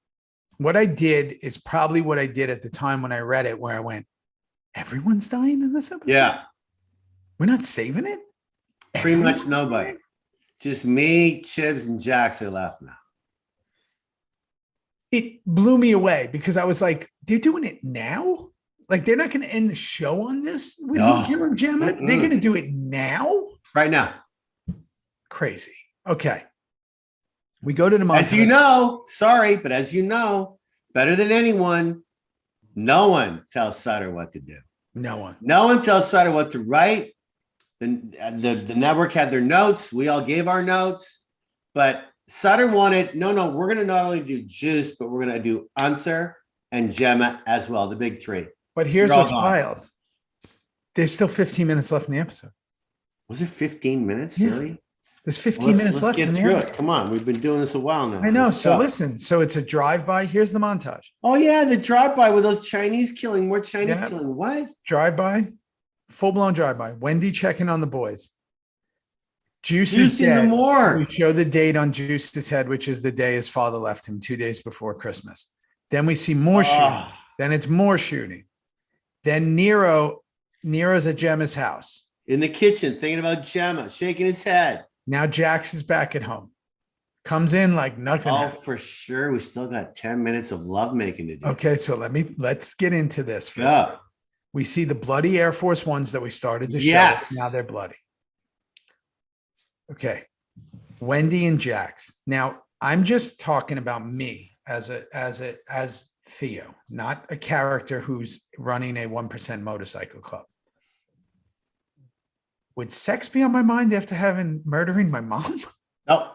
B: what I did is probably what I did at the time when I read it, where I went, everyone's dying in this episode?
C: Yeah.
B: We're not saving it?
C: Pretty much nobody. Just me, Chibs, and Jax are left now.
B: It blew me away because I was like, they're doing it now? Like, they're not going to end the show on this with him killing Gemma? They're going to do it now?
C: Right now.
B: Crazy. Okay. We go to the montage.
C: As you know, sorry, but as you know, better than anyone, no one tells Sutter what to do.
B: No one
C: tells Sutter what to write. The network had their notes. We all gave our notes. But Sutter wanted, no, we're going to not only do Juice, but we're going to do Unser and Gemma as well, the big 3.
B: But here's what's wild. There's still 15 minutes left in the episode.
C: Was it 15 minutes,
B: yeah.
C: Really?
B: There's 15 minutes left in the episode.
C: Come on, we've been doing this a while now.
B: I know. Listen. So it's a drive-by. Here's the montage.
C: Oh, yeah, the drive-by with those Chinese killing. More Chinese killing. What?
B: Drive-by. Full-blown drive-by. Wendy checking on the boys. Juice is dead.
C: More.
B: We show the date on Juice's head, which is the day his father left him, 2 days before Christmas. Then we see more shooting. Then it's more shooting. Then Nero's at Gemma's house.
C: In the kitchen, thinking about Gemma, shaking his head.
B: Now Jax is back at home. Comes in like nothing.
C: Oh, for sure. We still got 10 minutes of lovemaking to do.
B: Okay, so let's get into this. Yeah. We see the bloody Air Force Ones that we started the show.
C: Yes.
B: Now they're bloody. Okay. Wendy and Jax. Now I'm just talking about me as Theo, not a character who's running a 1% motorcycle club. Would sex be on my mind after murdering my mom?
C: No.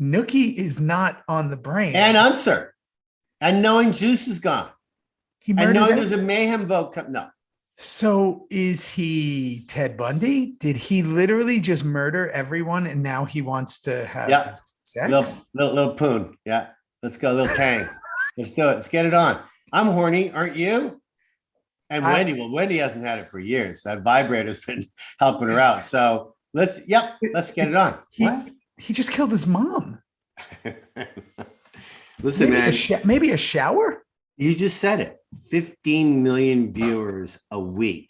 B: Nookie is not on the brain.
C: And Unser. And knowing Juice is gone.
B: He
C: And
B: murdered
C: knowing
B: him?
C: there's a mayhem vote. No.
B: So is he Ted Bundy? Did he literally just murder everyone and now he wants to have sex?
C: Little poon. Yeah. Let's go, little tang. Let's do it. Let's get it on. I'm horny, aren't you? And Wendy hasn't had it for years. That vibrator's been helping her out. So let's get it on.
B: He just killed his mom.
C: Listen, man.
B: Maybe a shower?
C: You just said it. 15 million viewers a week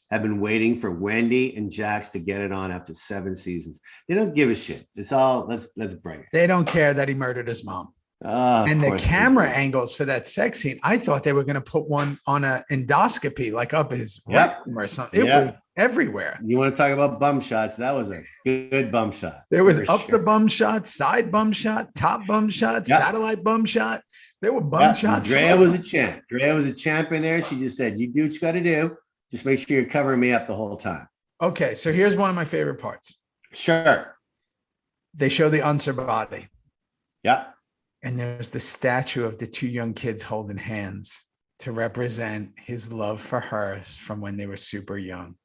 C: have been waiting for Wendy and Jax to get it on after 7 seasons. They don't give a shit. It's all let's bring it.
B: They don't care that he murdered his mom. And the camera angles for that sex scene, I thought they were going to put one on an endoscopy, like up his rectum or something. It was everywhere.
C: You want to talk about bum shots? That was a good bum shot.
B: There was the bum shot, side bum shot, top bum shot, satellite bum shot. There were bum shots.
C: Drea was a champ. Drea was a champion there. She just said, you do what you got to do. Just make sure you're covering me up the whole time.
B: Okay, so here's one of my favorite parts.
C: Sure.
B: They show the Unser body.
C: Yeah.
B: And there's the statue of the 2 young kids holding hands to represent his love for her from when they were super young.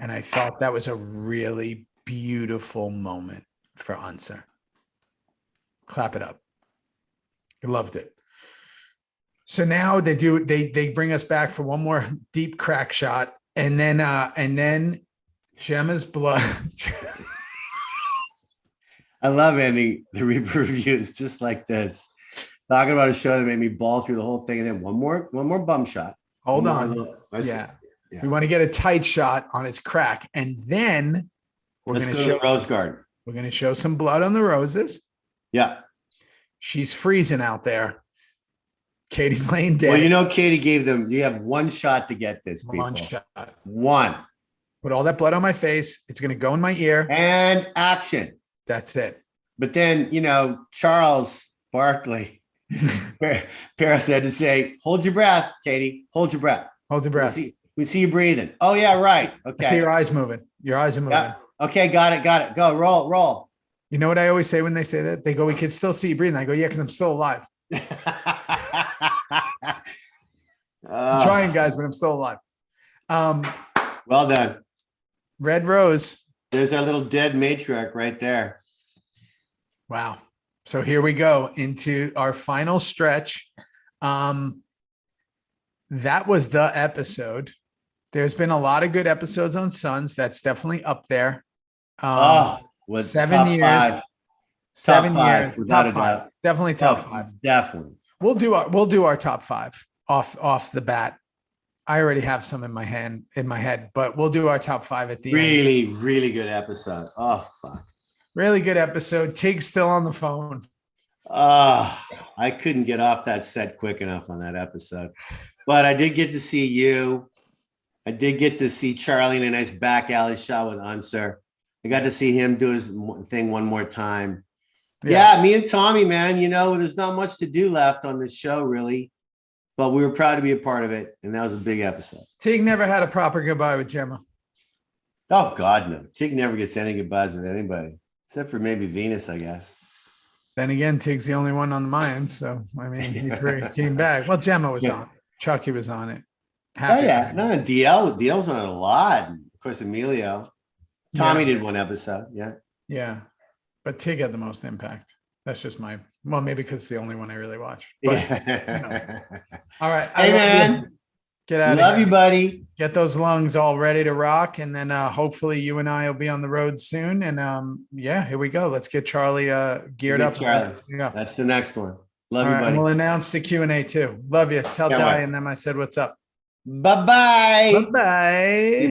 B: And I thought that was a really beautiful moment for Unser. Clap it up. I loved it. So now they bring us back for one more deep crack shot. And then Gemma's blood.
C: I love ending the reviews just like this. Talking about a show that made me bawl through the whole thing, and then one more bum shot.
B: Hold on. Yeah. We want to get a tight shot on his crack, and then
C: let's go to the rose garden.
B: We're going to show some blood on the roses.
C: Yeah.
B: She's freezing out there. Katie's laying dead.
C: Well, you know, Katie gave them. You have one shot to get this. People.
B: One shot.
C: One.
B: Put all that blood on my face. It's going to go in my ear.
C: And action.
B: That's it.
C: But then, Charles Barkley, Paris had to say, hold your breath, Katie. Hold your breath.
B: Hold your breath.
C: We see you breathing. Oh, yeah, right. Okay.
B: I see your eyes moving. Your eyes are moving.
C: Yeah. Okay, got it. Go, roll.
B: You know what I always say when they say that? They go, we can still see you breathing. I go, yeah, because I'm still alive. I'm trying, guys, but I'm still alive.
C: Well done.
B: Red Rose.
C: There's our little dead matriarch right there.
B: Wow. So here we go into our final stretch. That was the episode. There's been a lot of good episodes on Sons. That's definitely up there. 7 years. 7 years. Top 5. Definitely top 5.
C: Definitely.
B: We'll do our top 5 off the bat. I already have some in my head, but we'll do our top 5 at the end.
C: Really good episode. Oh, fuck.
B: Really good episode. Tig's still on the phone.
C: I couldn't get off that set quick enough on that episode, but I did get to see you. I did get to see Charlie in a nice back alley shot with Unser. I got to see him do his thing one more time. Yeah, me and Tommy, man, there's not much to do left on this show, really. But we were proud to be a part of it, and that was a big episode.
B: Tig never had a proper goodbye with Gemma.
C: Oh, God, no. Tig never gets any goodbyes with anybody, except for maybe Venus, I guess.
B: Then again, Tig's the only one on the mind, so, he came back. Well, Gemma was on it. Chucky was on it.
C: No, DL's on it a lot. Of course, Emilio. Tommy did one episode,
B: Yeah, but Tig had the most impact. That's just maybe because it's the only one I really watch. But, All right.
C: Hey, man.
B: Get out of
C: here. Love you, buddy.
B: Get those lungs all ready to rock. And then hopefully you and I will be on the road soon. And here we go. Let's get Charlie geared up.
C: Charlie. Yeah. That's the next one. Love you, buddy.
B: And we'll announce the Q&A too. Love you. Tell Di and them I said what's up.
C: Bye-bye.
B: Bye-bye.